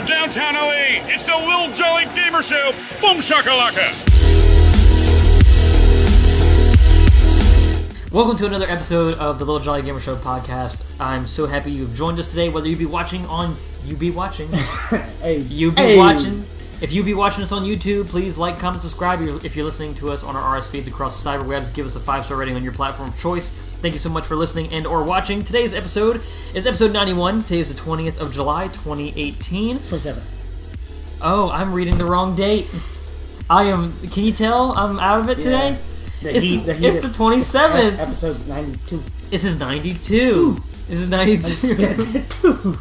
From downtown LA, it's the Lil Jolly Gamer Show. Boom shakalaka! Welcome to another episode of the Lil Jolly Gamer Show podcast. I'm so happy you've joined us today. Whether you be watching on, watching. If you be watching us on YouTube, please like, comment, subscribe. If you're listening to us on our RS feeds across the cyberwebs, give us a 5-star rating on your platform of choice. Thank you so much for listening and or watching. Today's episode is episode 91. Today is the 20th of July, 2018. 27th. Oh, I'm reading the wrong date. Can you tell I'm out of it today? It's the 27th. Episode 92. This is 92. This is 92.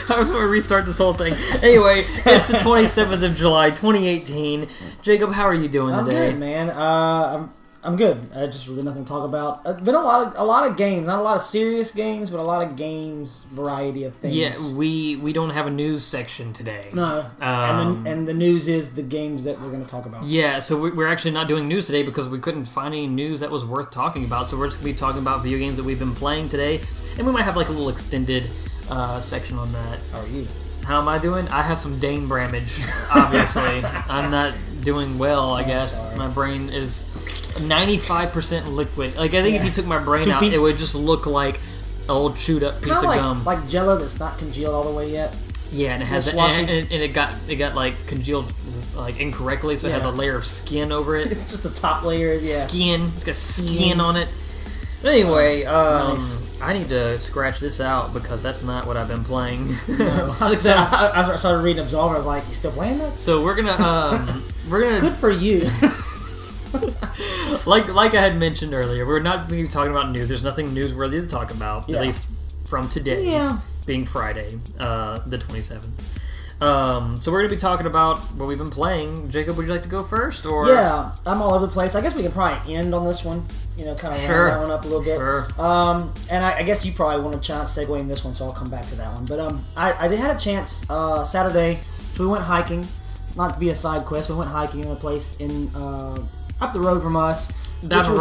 I was going to restart this whole thing. Anyway, it's the 27th of July, 2018. Jacob, how are you doing today? I'm good, man. I'm good. Just really nothing to talk about. Been a lot of games. Not a lot of serious games, but a lot of games, variety of things. Yeah, we don't have a news section today. No. And the news is the games that we're going to talk about. Yeah, so we're actually not doing news today because we couldn't find any news that was worth talking about. So we're just going to be talking about video games that we've been playing today. And we might have like a little extended section on that. How are you? How am I doing? I have some Dane Bramage, obviously. I'm not doing well, I guess. Sorry. My brain is 95% liquid. Like, I think if you took my brain out, it would just look like an old chewed up piece of gum. Like Jello that's not congealed all the way yet. Yeah, and it has and it got like congealed like incorrectly, so it has a layer of skin over it. It's just the top layer. Yeah. Skin. It's got skin on it. But anyway, nice. I need to scratch this out because that's not what I've been playing. No. I started reading Absolver. I was like, "You still playing that?" So we're gonna Good for you. like I had mentioned earlier, we're not going to be talking about news. There's nothing newsworthy to talk about, at least from today, being Friday, the 27th. So we're going to be talking about what we've been playing. Jacob, would you like to go first? Or yeah, I'm all over the place. I guess we can probably end on this one. Kind of round that one up a little bit. Sure. And I guess you probably want to segue in this one, so I'll come back to that one. But I did had a chance Saturday, so we went hiking. Not to be a side quest, we went hiking in a place in up the road from us. Down the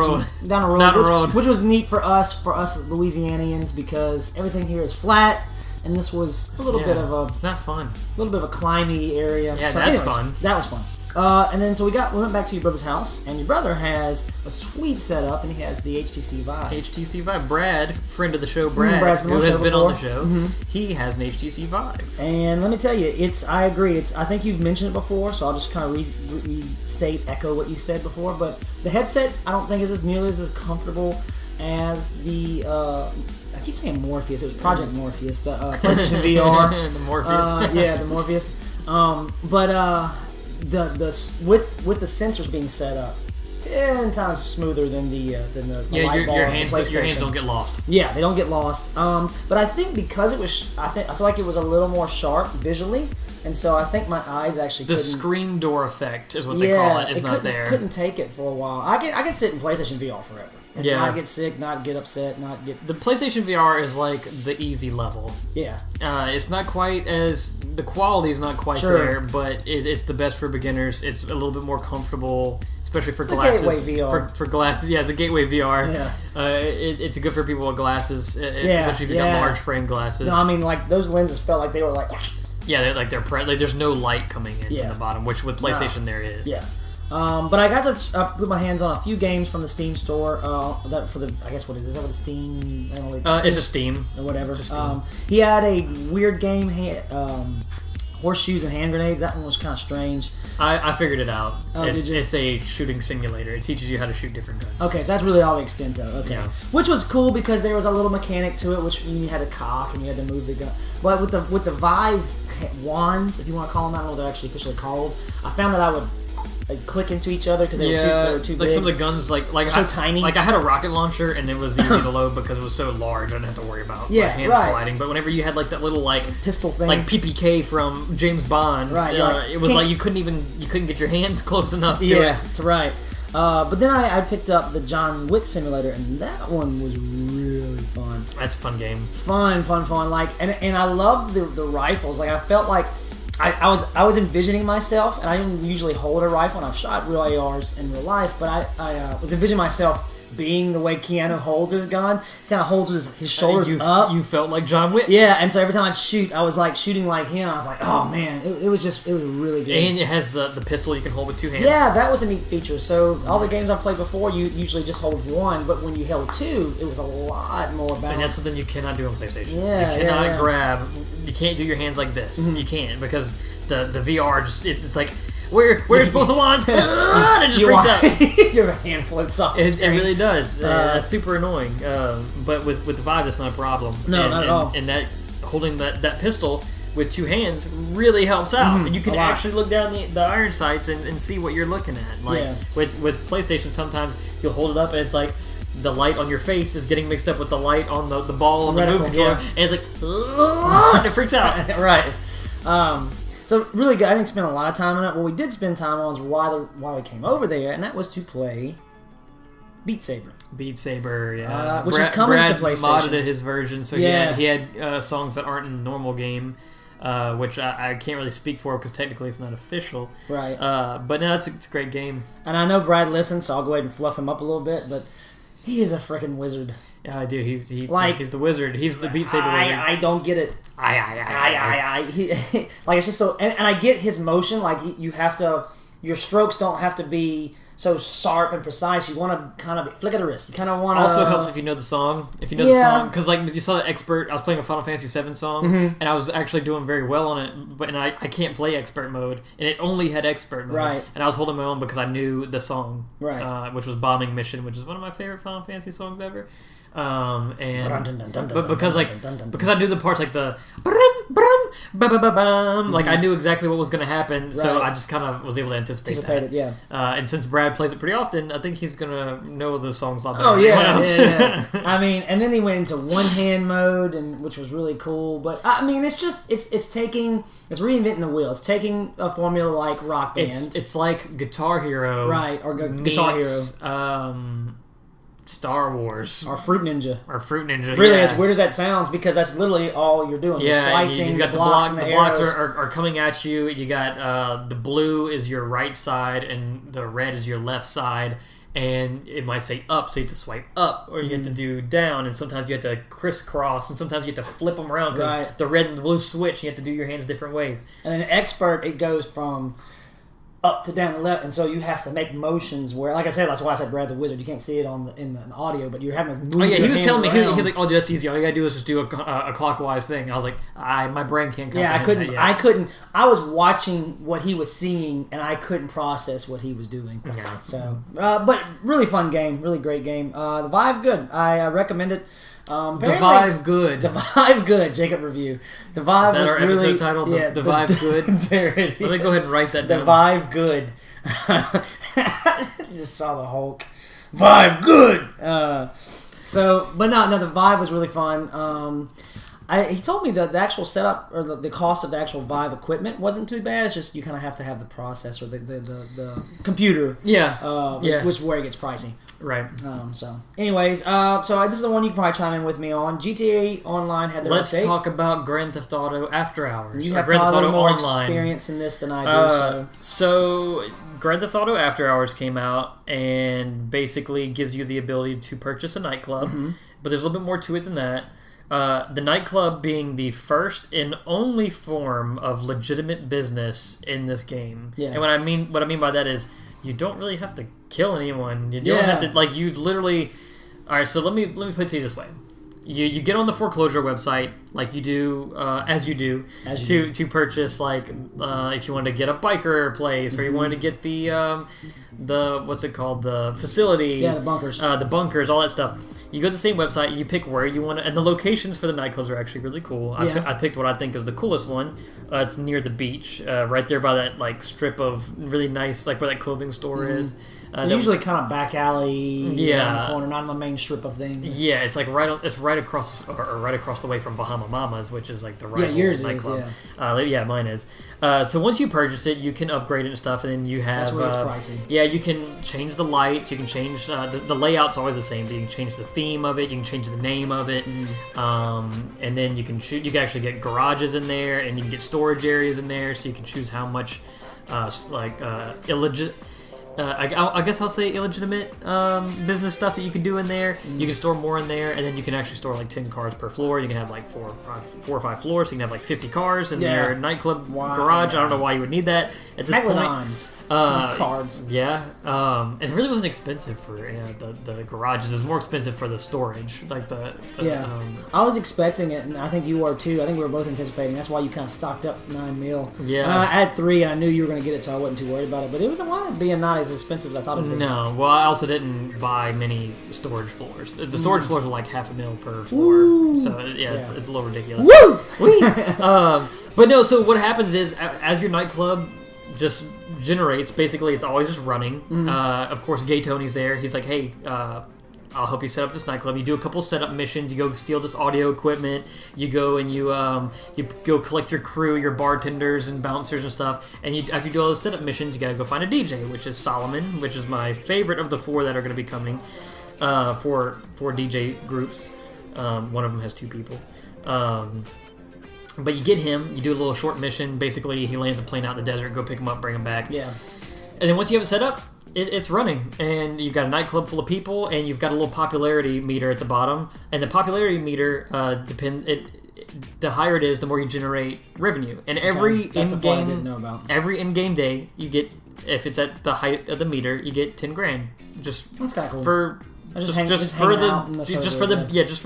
road. Which was neat for us Louisianians, because everything here is flat. And this was a little bit of a... It's not fun. A little bit of a climby area. Yeah, that's fun. That was fun. And then we went back to your brother's house, and your brother has a sweet setup, and he has the HTC Vive. HTC Vive. Brad, friend of the show, who has been on the show, he has an HTC Vive. And let me tell you, I agree. I think you've mentioned it before, so I'll just kind of echo what you said before. But the headset, I don't think is as nearly as comfortable as the... I keep saying Morpheus. It was Project Morpheus, the PlayStation VR. The Morpheus. The Morpheus. With the sensors being set up 10 times smoother than the light bar. Your hands don't get lost. Yeah, they don't get lost. But I think because it was, I feel like it was a little more sharp visually, and so I think my eyes actually the screen door effect is what they call it. Is not there. Couldn't take it for a while. I can sit in PlayStation VR forever. Not get sick, not get upset, not get... The PlayStation VR is like the easy level. Yeah. It's not quite as... The quality is not quite there, but it's the best for beginners. It's a little bit more comfortable, especially for glasses. It's a gateway VR. For glasses, yeah, it's a gateway VR. Yeah. It's good for people with glasses, especially if you got large frame glasses. No, I mean, like, those lenses felt like they were like... Yeah, there's no light coming in from the bottom, which with PlayStation there is. Yeah. But I got to put my hands on a few games from the Steam store. I guess what is that? What is Steam? It's a Steam or whatever. Steam. He had a weird game, horseshoes and hand grenades. That one was kind of strange. I figured it out. Oh, It's a shooting simulator. It teaches you how to shoot different guns. Okay, so that's really all the extent of it. Okay, which was cool because there was a little mechanic to it, which you had to cock and you had to move the gun. But with the Vive wands, if you want to call them, I don't know what they're actually officially called. I found that I would click into each other because they were too big. Like some of the guns, like so tiny. Like I had a rocket launcher and it was easy to load because it was so large. I didn't have to worry about my hands colliding. But whenever you had like that little pistol thing, like PPK from James Bond, it was like you couldn't get your hands close enough to it. But then I picked up the John Wick simulator, and that one was really fun. That's a fun game. Fun. Like, and I loved the rifles. Like, I felt like I was envisioning myself, and I didn't usually hold a rifle, and I've shot real ARs in real life, but I was envisioning myself being the way Keanu holds his guns. He kind of holds his shoulders up. You felt like John Wick. Yeah, and so every time I'd shoot, I was like shooting like him. I was like, oh man, it was really good. And it has the pistol you can hold with 2 hands. Yeah, that was a neat feature. So all the games I've played before, you usually just hold 1, but when you held 2, it was a lot more balanced. And that's something you cannot do on PlayStation. Yeah, you cannot yeah. grab. You can't do your hands like this. You can't because the VR just it's like where's both the wands? And it just freaks out. Your hand floats off. It really does. That's super annoying. But with the Vive, that's not a problem. No, not at all. And that holding that pistol with 2 hands really helps out. And you can actually look down the iron sights and see what you're looking at. Like with PlayStation, sometimes you'll hold it up and it's like the light on your face is getting mixed up with the light on the ball on the move controller, and it's like and it freaks out. Right. So really good. I didn't spend a lot of time on it. What we did spend time on is why we came over there, and that was to play Beat Saber. Beat Saber, yeah. Which is coming Brad to PlayStation. modded his version, so he had songs that aren't in the normal game, which I can't really speak for because technically it's not official. Right. But no, it's a great game. And I know Brad listens, so I'll go ahead and fluff him up a little bit, but he is a freaking wizard. Yeah, dude, he's the wizard. He's the Beat Saber wizard. I don't get it. Like, it's just so... And I get his motion. Like, you have to... Your strokes don't have to be so sharp and precise. You want to kind of flick at the wrist. You kind of want to... Also helps if you know the song. If you know the song. Because, like, you saw the Expert... I was playing a Final Fantasy VII song, and I was actually doing very well on it, and I can't play Expert mode, and it only had Expert mode. Right. And I was holding my own because I knew the song. Right. Which was Bombing Mission, which is one of my favorite Final Fantasy songs ever. But because I knew the parts like the like I knew exactly what was going to happen, so I just kind of was able to anticipate it. Yeah. And since Brad plays it pretty often, I think he's gonna know those songs a lot better. Oh yeah, than yeah. I mean, and then he went into one hand mode, and which was really cool. But I mean, it's reinventing the wheel. It's taking a formula like Rock Band. It's like Guitar Hero, right? Or Guitar Hero. Star Wars. Or Fruit Ninja. Really, as weird as that sounds, because that's literally all you're doing. You're slicing, you got the blocks, the blocks are coming at you. You got the blue is your right side, and the red is your left side. And it might say up, so you have to swipe up, or you have to do down, and sometimes you have to crisscross, and sometimes you have to flip them around, because the red and the blue switch, you have to do your hands different ways. And then Expert, it goes from up to down the left, and so you have to make motions where, like I said, that's why I said Brad's a wizard. You can't see it in the audio, but you're having to move he was telling me, around. he's like, oh, dude, that's easy. All you gotta do is just do a clockwise thing. I was like, my brain can't comprehend that yet. I couldn't. I was watching what he was seeing, and I couldn't process what he was doing. Yeah. So, but really fun game, really great game. The Vive, good. I recommend it. The Vive good. The Vive good. Jacob review. The Vive was our really episode title. The Vive good. There it is. Let me go ahead and write that down. The Vive good. Just saw the Hulk. Vive good. But no, the Vive was really fun. He told me that the actual setup or the cost of the actual Vive equipment wasn't too bad. It's just you kind of have to have the processor, the computer. Yeah. Which is where it gets pricey. Right. So, anyways, so this is the one you can probably chime in with me on. GTA Online had their Let's update. talk about Grand Theft Auto After Hours. You have Grand Theft probably Auto more Online. experience in this than I do. So, Grand Theft Auto After Hours came out and basically gives you the ability to purchase a nightclub, but there's a little bit more to it than that. The nightclub being the first and only form of legitimate business in this game. Yeah. And what I mean by that is you don't really have to kill anyone. You don't have to, you literally... Alright, so let me put it to you this way. You get on the foreclosure website like you do, to purchase, if you wanted to get a biker place, or you wanted to get the what's it called, the facility, the bunkers, all that stuff. You go to the same website, you pick where you want to, and the locations for the nightclubs are actually really cool. I picked what I think is the coolest one. It's near the beach, right there by that strip of really nice, where that clothing store is. They're usually kind of back alley, around the corner, not on the main strip of things. Yeah, it's right across the way from Bahama Mamas, which is the rival yours nightclub. Is, Mine is. So once you purchase it, you can upgrade it and stuff, and then you have. That's where it's pricey. Yeah, you can change the lights. You can change the layout's always the same, but you can change the theme of it. You can change the name of it, and then you can shoot. You can actually get garages in there, and you can get storage areas in there, so you can choose how much, I guess I'll say illegitimate business stuff that you can do in there. You can store more in there, and then you can actually store like 10 cars per floor. You can have like four or five floors, so you can have like 50 cars in your nightclub garage. I don't know why you would need that at this point. Cards. Yeah, and it really wasn't expensive for the garages. It's more expensive for the storage, like I was expecting it, and I think you were too. I think we were both anticipating. That's why you kind of stocked up 9 mil. Yeah, and I had 3, and I knew you were going to get it, so I wasn't too worried about it. But it was a lot of being not as expensive as I thought it would be. No, well, I also didn't buy many storage floors. The storage floors were like $500,000 per floor, so it's a little ridiculous. Woo! But no, so what happens is as your nightclub just generates, basically it's always just running. Of course, Gay Tony's there. He's like, hey, I'll help you set up this nightclub. You do a couple setup missions. You go steal this audio equipment. You go and you go collect your crew, your bartenders and bouncers and stuff. And after you do all those setup missions, you gotta go find a DJ, which is Solomon, which is my favorite of the 4 that are gonna be coming for DJ groups. One of them has 2 people. But you get him. You do a little short mission. Basically, he lands a plane out in the desert. Go pick him up, bring him back. Yeah. And then once you have it set up, it's running, and you've got a nightclub full of people, and you've got a little popularity meter at the bottom. And the popularity meter the higher it is, the more you generate revenue. And every in-game day, you get, if it's at the height of the meter, you get 10 grand. Just that's kind of cool. For just for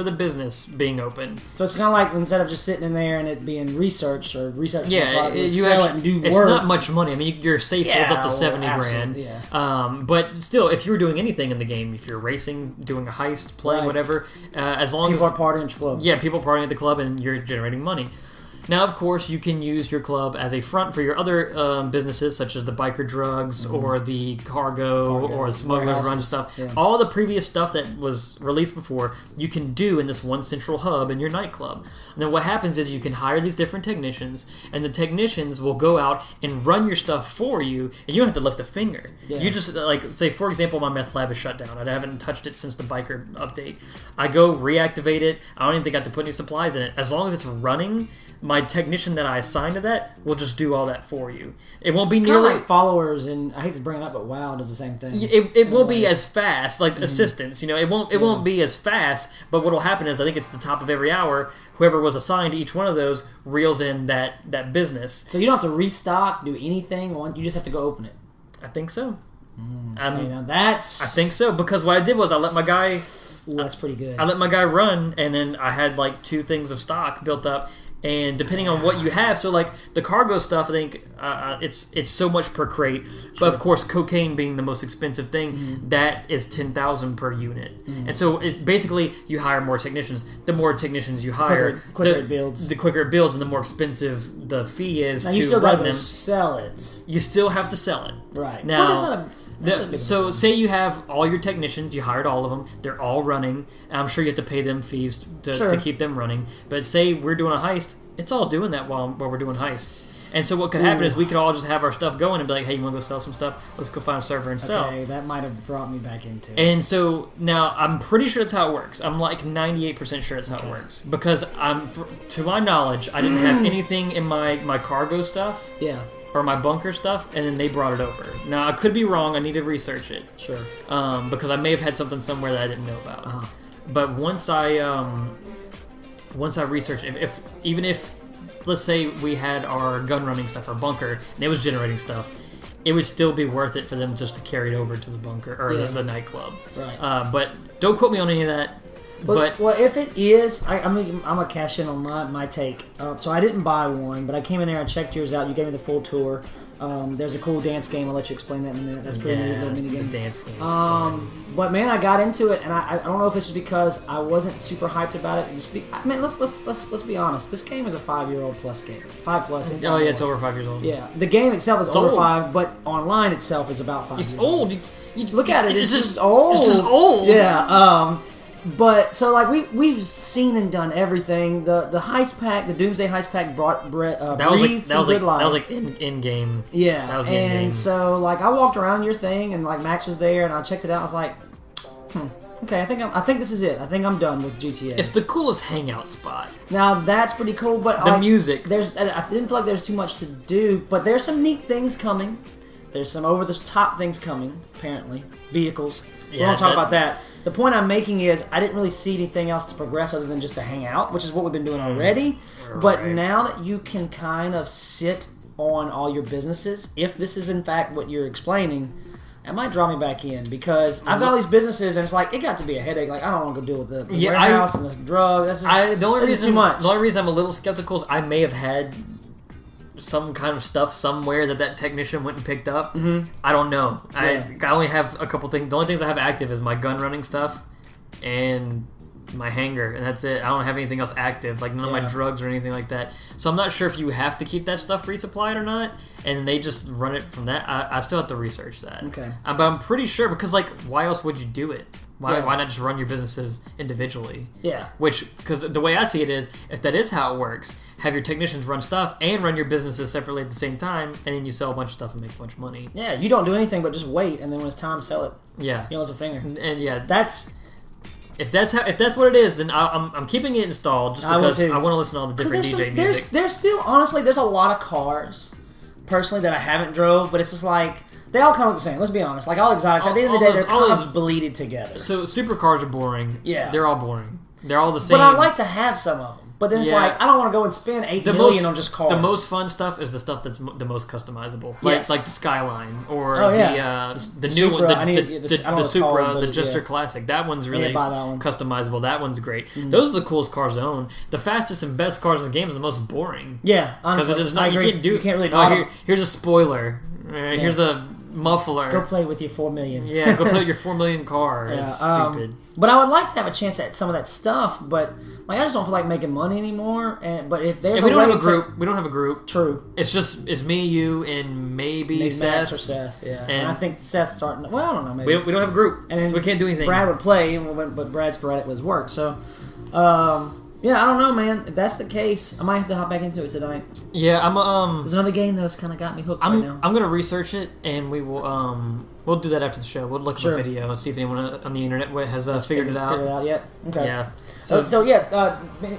the business being open. So it's kind of like instead of just sitting in there and it being researched or researching, you sell it and do work. It's not much money. I mean, your safe holds up to 70 grand. Yeah. But still, if you were doing anything in the game, if you're racing, doing a heist, playing whatever, as long people as are partying at your club. Yeah, people partying at the club, and you're generating money. Now, of course, you can use your club as a front for your other businesses, such as the biker drugs or the cargo or the smugglers run stuff. Yeah. All the previous stuff that was released before, you can do in this one central hub in your nightclub. And then what happens is you can hire these different technicians, and the technicians will go out and run your stuff for you, and you don't have to lift a finger. Yeah. You just, like, say, for example, my meth lab is shut down. I haven't touched it since the biker update. I go reactivate it. I don't even think I have to put any supplies in it. As long as it's running, my technician that I assign to that will just do all that for you. It won't be nearly like followers, and I hate to bring it up, but WoW does the same thing. It won't be as fast, like assistance. You know, it won't be as fast. But what will happen is, I think it's the top of every hour. Whoever was assigned to each one of those reels in that business. So you don't have to restock, do anything. You just have to go open it. I think so. Now that's. I think so, because what I did was I let my guy. Ooh, that's pretty good. I let my guy run, and then I had like 2 things of stock built up. And depending on what you have, so like the cargo stuff, I think it's so much per crate. Sure. But of course, cocaine being the most expensive thing, that is 10,000 per unit. And so it's basically you hire more technicians. The more technicians you hire, quicker it builds. The quicker it builds, and the more expensive the fee is now to you still run gotta them. Sell it. You still have to sell it. Right. Now. Well, so say you have all your technicians, you hired all of them, they're all running. I'm sure you have to pay them fees to keep them running. But say we're doing a heist, it's all doing that while we're doing heists. And so what could happen is we could all just have our stuff going and be like, hey, you want to go sell some stuff? Let's go find a server and sell. Okay, that might have brought me back into it. And so now I'm pretty sure that's how it works. I'm like 98% sure that's how it works. Because to my knowledge, I didn't have anything in my cargo stuff. Yeah. Or my bunker stuff, and then they brought it over. Now, I could be wrong. I need to research it. Sure. Because I may have had something somewhere that I didn't know about. But once I researched, even if let's say we had our gun running stuff, our bunker, and it was generating stuff, it would still be worth it for them just to carry it over to the bunker or the nightclub. Right. But don't quote me on any of that. Well, if it is, I'm gonna cash in on my take. So I didn't buy one, but I came in there and checked yours out. You gave me the full tour. There's a cool dance game. I'll let you explain that in a minute. That's pretty neat little mini game. The dance game. But man, I got into it, and I don't know if it's just because I wasn't super hyped about it. Let's be honest. This game is a 5-year-old plus game. 5+. Oh yeah, it's over 5 years old. Yeah, the game itself is over 5, but online itself is about 5. It's old. You look at it. It's just old. It's just old. Yeah. But so like we've seen and done everything. The heist pack, the Doomsday heist pack brought that was like in game. Yeah, that was and so like I walked around your thing and like Max was there and I checked it out. I was like, okay, I think this is it. I think I'm done with GTA. It's the coolest hangout spot. Now that's pretty cool, but the music. I didn't feel like there's too much to do, but there's some neat things coming. There's some over-the-top things coming, apparently. Vehicles. We Yeah, won't talk about that. The point I'm making is I didn't really see anything else to progress other than just to hang out, which is what we've been doing already. But now that you can kind of sit on all your businesses, if this is in fact what you're explaining, it might draw me back in because I've got all these businesses and it's like it got to be a headache. Like I don't want to go deal with the warehouse and the drug. That's just, too much. The only reason I'm a little skeptical is I may have had some kind of stuff somewhere that technician went and picked up. Mm-hmm. I don't know. Yeah. I only have a couple things. The only things I have active is my gun running stuff and my hanger, and that's it. I don't have anything else active, like none of my drugs or anything like that. So I'm not sure if you have to keep that stuff resupplied or not, and they just run it from that. I still have to research that. Okay. But I'm pretty sure because, like, why else would you do it? Why not just run your businesses individually? Yeah. Because the way I see it is, if that is how it works, have your technicians run stuff and run your businesses separately at the same time, and then you sell a bunch of stuff and make a bunch of money. Yeah, you don't do anything but just wait, and then when it's time, sell it. Yeah. You don't lift a finger. And yeah, that's... If that's what it is, then I'm keeping it installed just because I want to listen to all the different DJ music. There's still, honestly, there's a lot of cars, personally, that I haven't drove, but it's just like, they all kind of look the same. Let's be honest. Like, all exotics, at the end of the day, they're kind of bleeded together. So, supercars are boring. Yeah. They're all boring. They're all the same. But I like to have some of them. But then it's like, I don't want to go and spend $8 million on just cars. The most fun stuff is the stuff that's the most customizable. Like the Skyline or the new one, the Supra, the Jester Classic. That one's really customizable. That one's great. Mm-hmm. Those are the coolest cars to own. The fastest and best cars in the game are the most boring. Yeah, honestly. Because you can't really here's a spoiler. Here's a muffler. Go play with your $4 million. Yeah, go play with your $4 million car. It's stupid. But I would like to have a chance at some of that stuff, but like I just don't feel like making money anymore. But if there's we don't have a group. True. It's me, you, and maybe Seth. Max or Seth. Yeah. And I think Seth's starting. Well, I don't know. Maybe we don't have a group, so we can't do anything. Brad would play, but Brad's sporadic with his work. So, yeah, I don't know, man. If that's the case, I might have to hop back into it tonight. Yeah, There's another game though that's kind of got me hooked right now. I'm gonna research it, and we will we'll do that after the show. We'll look at the video, see if anyone on the internet has figured it out. Figured it out yet? Okay. Yeah. So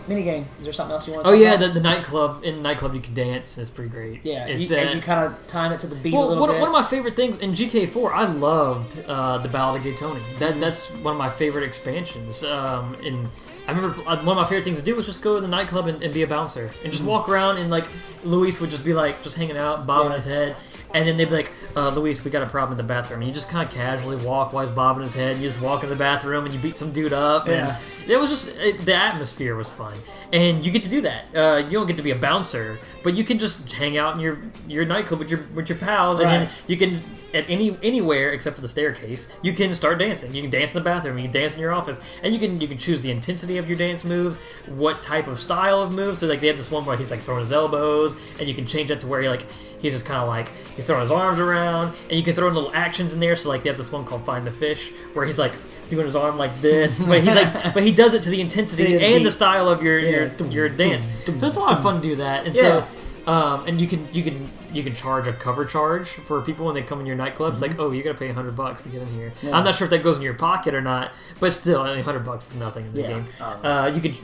mini game. Is there something else you want to talk about? Oh yeah, the nightclub. In the nightclub, you can dance. It's pretty great. Yeah, and you kind of time it to the beat a little bit. One of my favorite things in GTA 4, I loved the Ballad of Gay Tony. That's one of my favorite expansions. I remember one of my favorite things to do was just go to the nightclub and be a bouncer and just walk around, and like Luis would just be like just hanging out, bobbing his head, and then they'd be like, Luis, we got a problem in the bathroom, and you just kind of casually walk while he's bobbing his head, and you just walk in the bathroom and you beat some dude up, and it was just the atmosphere was fun, and you get to do that. You don't get to be a bouncer, but you can just hang out in your nightclub with your pals, and then you can at anywhere except for the staircase, you can start dancing. You can dance in the bathroom, you can dance in your office, and you can choose the intensity of your dance moves, what type of style of moves. So like they have this one where he's like throwing his elbows, and you can change that to where he's just kind of like he's throwing his arms around, and you can throw in little actions in there. So like they have this one called Find the Fish, where he's like doing his arm like this, but but he does it to the intensity and the style of your dance. So it's a lot of fun to do that, and so. And you can charge a cover charge for people when they come in your nightclub. It's like, oh, you gotta pay $100 to get in here. Yeah. I'm not sure if that goes in your pocket or not, but still, $100 is nothing in the game.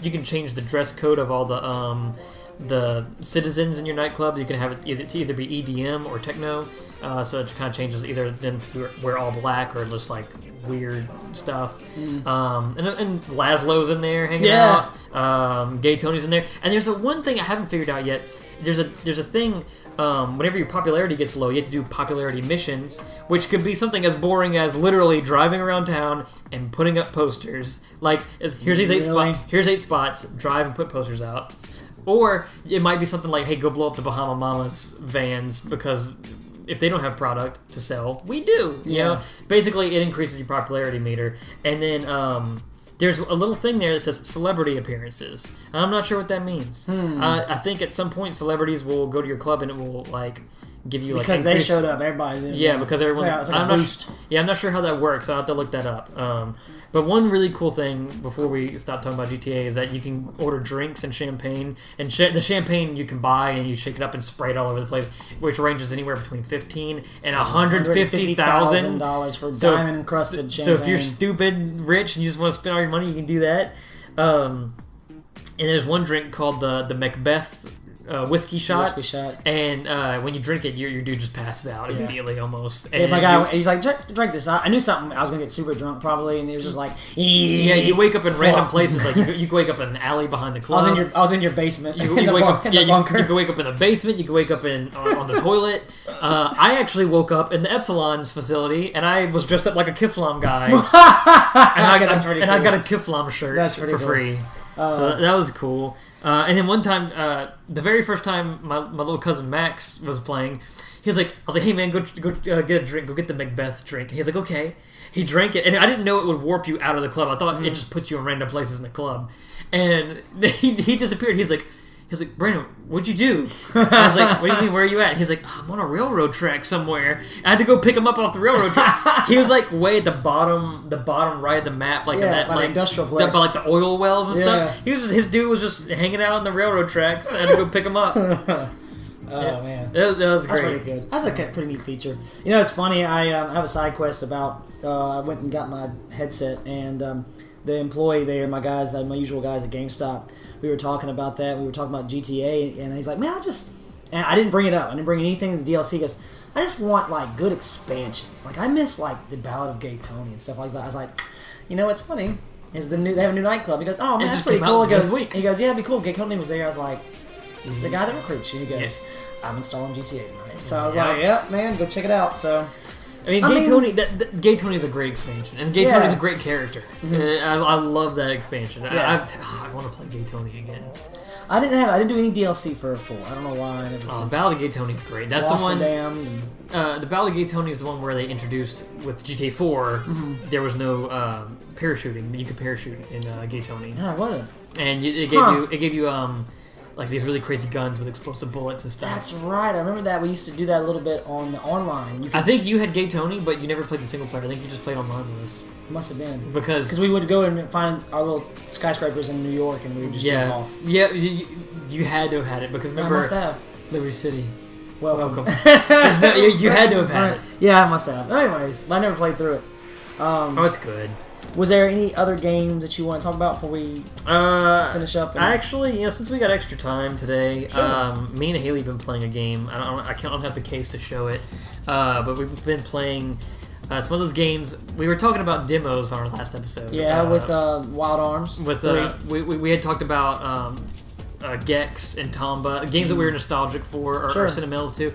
You can change the dress code of all the citizens in your nightclub. You can have it either be EDM or techno. So it kind of changes either them to wear all black or just like weird stuff. And Laszlo's in there hanging out. Gay Tony's in there. And there's one thing I haven't figured out yet. There's a thing. Whenever your popularity gets low, you have to do popularity missions, which could be something as boring as literally driving around town and putting up posters. Like, here's these 8 spots. Here's 8 spots. Drive and put posters out. Or it might be something like, hey, go blow up the Bahama Mamas vans because if they don't have product to sell, we do. You know? Basically, it increases your popularity meter. And then there's a little thing there that says celebrity appearances. I'm not sure what that means. I think at some point celebrities will go to your club and it will like give you because they showed up. Everybody's in. Yeah, because everyone. It's like a boost. I'm not sure how that works. I'll have to look that up. But one really cool thing before we stop talking about GTA is that you can order drinks and champagne. And the champagne you can buy and you shake it up and spray it all over the place, which ranges anywhere between $15,000 and $150,000 for diamond encrusted champagne. So if you're stupid rich and you just want to spend all your money, you can do that. And there's one drink called the Macbeth whiskey shot. Whiskey shot. And when you drink it, your dude just passes out immediately almost. And my guy, he's like, drink this. I knew something. I was gonna get super drunk probably, and he was just like, yeah. You wake up in random places, like you could wake up in an alley behind the club. I was in your basement. You wake up. You could wake up in the basement. You could wake up on the toilet. I actually woke up in the Epsilon's facility, and I was dressed up like a Kiflam guy. I got a Kiflam shirt for free. So that was cool. And then one time, the very first time my little cousin Max was playing, I was like, hey man, go get a drink, go get the Macbeth drink. And he's like, okay. He drank it, and I didn't know it would warp you out of the club. I thought it just puts you in random places in the club. And he disappeared. He's like, Brandon, what'd you do? I was like, what do you mean, where are you at? He's like, I'm on a railroad track somewhere. I had to go pick him up off the railroad track. He was like way at the bottom right of the map, like in that like industrial place, by like the oil wells and stuff. His dude was just hanging out on the railroad tracks. I had to go pick him up. Man, that was great. That's pretty good. That's a pretty neat feature. You know, it's funny. I have a side quest about. I went and got my headset, and the employee there, my usual guys at GameStop. We were talking about that. We were talking about GTA, and he's like, man, and I didn't bring it up. I didn't bring anything in the DLC. He goes, I just want, like, good expansions. Like, I miss, like, the Ballad of Gay Tony and stuff like that. I was like, you know what's funny? They have a new nightclub. He goes, oh, man, that's pretty cool. He goes, yeah, that'd be cool. Gay Tony was there. I was like, he's the guy that recruits you. He goes, I'm installing GTA tonight. So I was like, yeah, man, go check it out. So... I mean, Gay Tony is a great expansion, and Gay Tony is a great character. Mm-hmm. I love that expansion. Yeah. I want to play Gay Tony again. I didn't do any DLC for 4. I don't know why. Ballad of Gay Tony is great. That's the one. The Ballad of Gay Tony is the one where they introduced with GTA 4. Mm-hmm. There was no parachuting. You could parachute in Gay Tony. No, it wasn't. And it gave you like these really crazy guns with explosive bullets and stuff. That's right. I remember that. We used to do that a little bit on the online. I think you had Gay Tony, but you never played the single player. I think you just played online with us. Must have been. Because we would go and find our little skyscrapers in New York, and we would just jump off. Yeah, you had to have had it, because remember... I must have. Liberty City. Welcome. You had to have had it. Yeah, I must have. Anyways, I never played through it. It's good. Was there any other games that you want to talk about before we finish up? Actually, since we got extra time today, sure. Me and Haley have been playing a game. I don't have the case to show it, but we've been playing. It's one of those games. We were talking about demos on our last episode. Yeah, with Wild Arms. With we had talked about Gex and Tomba, games that we were nostalgic for or sentimental to.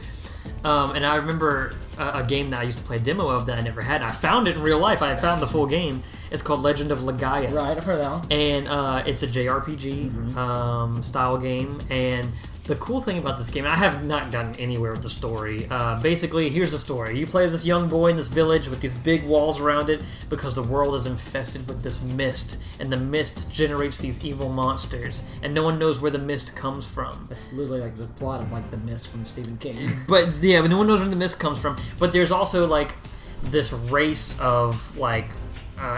And I remember a game that I used to play a demo of that I never had. I found it in real life. I found the full game. It's called Legend of Legaia. Right, I've heard that one. And it's a JRPG style game. And the cool thing about this game, I have not gotten anywhere with the story. Basically, here's the story. You play as this young boy in this village with these big walls around it because the world is infested with this mist. And the mist generates these evil monsters. And no one knows where the mist comes from. That's literally like the plot of like The Mist from Stephen King. But yeah, no one knows where the mist comes from. But there's also like this race of like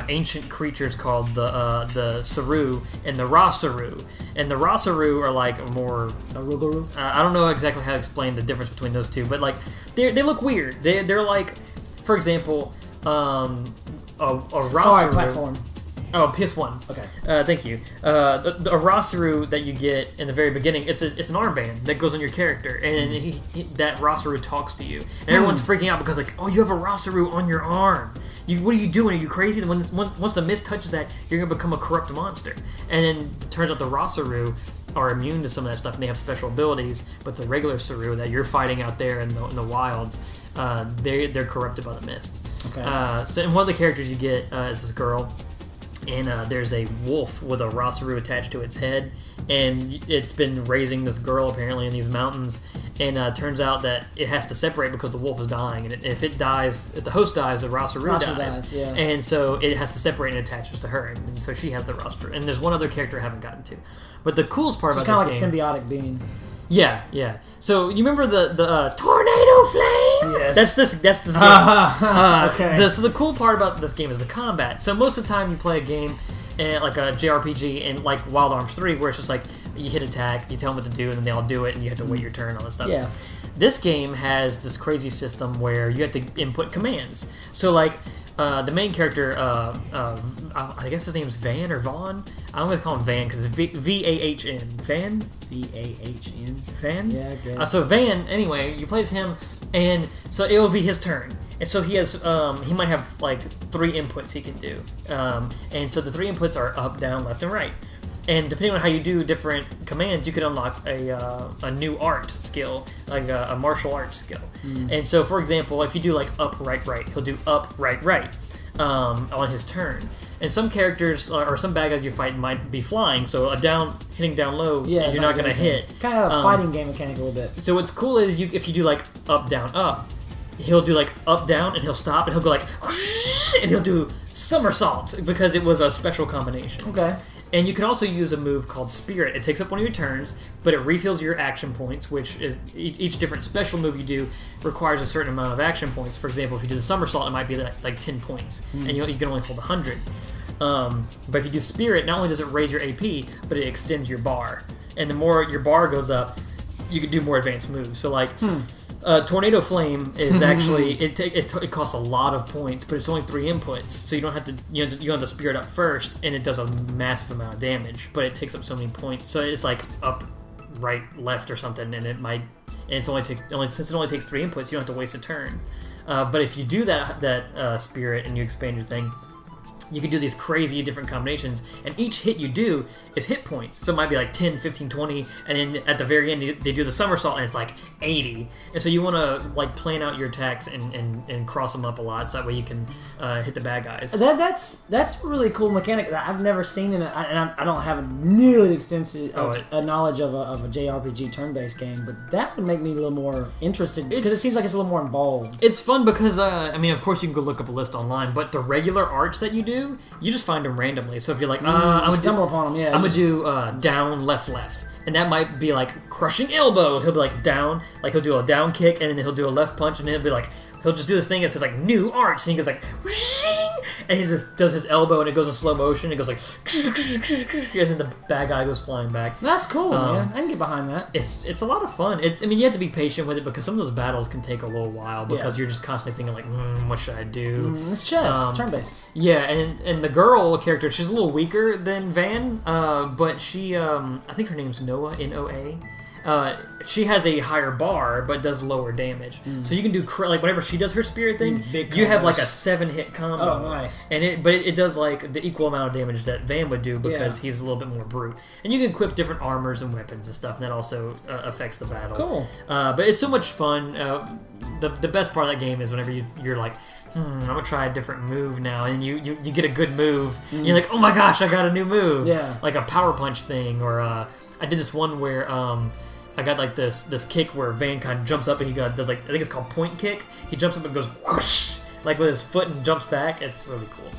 ancient creatures called the Saru and the Rasaru. And the Rasaru are like more... Aruguru? I don't know exactly how to explain the difference between those two, but like they look weird. They're like, for example, a Rasaru... Sorry, platform. Oh, PS1. Okay. Thank you. The Rasaru that you get in the very beginning, it's an armband that goes on your character, and that Rasaru talks to you. And everyone's freaking out because, like, oh, you have a Rasaru on your arm. What are you doing? Are you crazy? And once the mist touches that, you're going to become a corrupt monster. And then it turns out the Rasaru are immune to some of that stuff, and they have special abilities, but the regular Saru that you're fighting out there in the wilds, they're corrupted by the mist. Okay. And one of the characters you get is this girl. And there's a wolf with a Rasaru attached to its head, and it's been raising this girl apparently in these mountains. And turns out that it has to separate because the wolf is dying, and if the host dies, the Rasaru dies. Yeah. And so it has to separate and attaches to her, and so she has the Rasaru. And there's one other character I haven't gotten to, but the coolest part about this game, it's kind of like a symbiotic being. Yeah. So you remember the tornado flame? Yes. That's this game. Okay. So the cool part about this game is the combat. So most of the time you play a game like a JRPG and like Wild Arms 3, where it's just like you hit attack, you tell them what to do, and then they all do it, and you have to wait your turn, all this stuff. Yeah. This game has this crazy system where you have to input commands. So like the main character, I guess his name's Van or Vaughn. I'm gonna call him Van because Vahn. Van. VAHN. Van. Yeah, good. So Van. Anyway, you play as him, and so it will be his turn. And so he has, he might have like 3 inputs he can do, and so the 3 inputs are up, down, left, and right. And depending on how you do different commands, you can unlock a new art skill, like a martial arts skill. And so, for example, if you do like up, right, right, he'll do up, right, right on his turn. And some characters or some bad guys you fight might be flying, so hitting down low, you're not going to hit. Kind of a fighting game mechanic a little bit. So what's cool is if you do like up, down, up, he'll do like up, down, and he'll stop, and he'll go like, and he'll do somersault because it was a special combination. Okay. And you can also use a move called Spirit. It takes up one of your turns, but it refills your action points, which is each different special move you do requires a certain amount of action points. For example, if you do the somersault, it might be like 10 points, and you can only hold 100. But if you do Spirit, not only does it raise your AP, but it extends your bar. And the more your bar goes up, you can do more advanced moves. So like... Tornado Flame is actually it costs a lot of points, but it's only 3 inputs, so you don't have to you have to Spirit up first, and it does a massive amount of damage, but it takes up so many points. So it's like up, right, left, or something, and since it only takes 3 inputs, you don't have to waste a turn. But if you do that Spirit and you expand your thing, you can do these crazy different combinations, and each hit you do is hit points. So it might be like 10, 15, 20, and then at the very end they do the somersault and it's like 80. And so you want to like plan out your attacks and cross them up a lot, so that way you can hit the bad guys. That's a really cool mechanic that I've never seen and I don't have nearly the extensive knowledge of a JRPG turn-based game, but that would make me a little more interested because it seems like it's a little more involved. It's fun because I mean, of course you can go look up a list online, but the regular arts that you do, you just find them randomly. So if you're like, I'm gonna stumble upon them, I'm gonna do down, left, left, and that might be like crushing elbow. He'll be like down, like he'll do a down kick, and then he'll do a left punch, and then he'll be like, he'll just do this thing that says like new arts, and he goes like, and he just does his elbow, and it goes in slow motion. It goes like, and then the bad guy goes flying back. That's cool, man. I can get behind that. It's a lot of fun. I mean, you have to be patient with it because some of those battles can take a little while because you're just constantly thinking like, what should I do? It's chess, turn-based. Yeah, and the girl character, she's a little weaker than Van, but she, I think her name's Noah, Noa. She has a higher bar, but does lower damage. So you can do like whenever she does her spirit thing, you have like a 7-hit combo. Oh, nice! And it does like the equal amount of damage that Van would do because he's a little bit more brute. And you can equip different armors and weapons and stuff, and that also affects the battle. Cool. But it's so much fun. The best part of that game is whenever you're like, I'm gonna try a different move now, and you get a good move, and you're like, oh my gosh, I got a new move. Yeah. Like a power punch thing, or I did this one where I got like this kick where Van kind of jumps up and he does like, I think it's called point kick. He jumps up and goes whoosh, like with his foot and jumps back. It's really cool.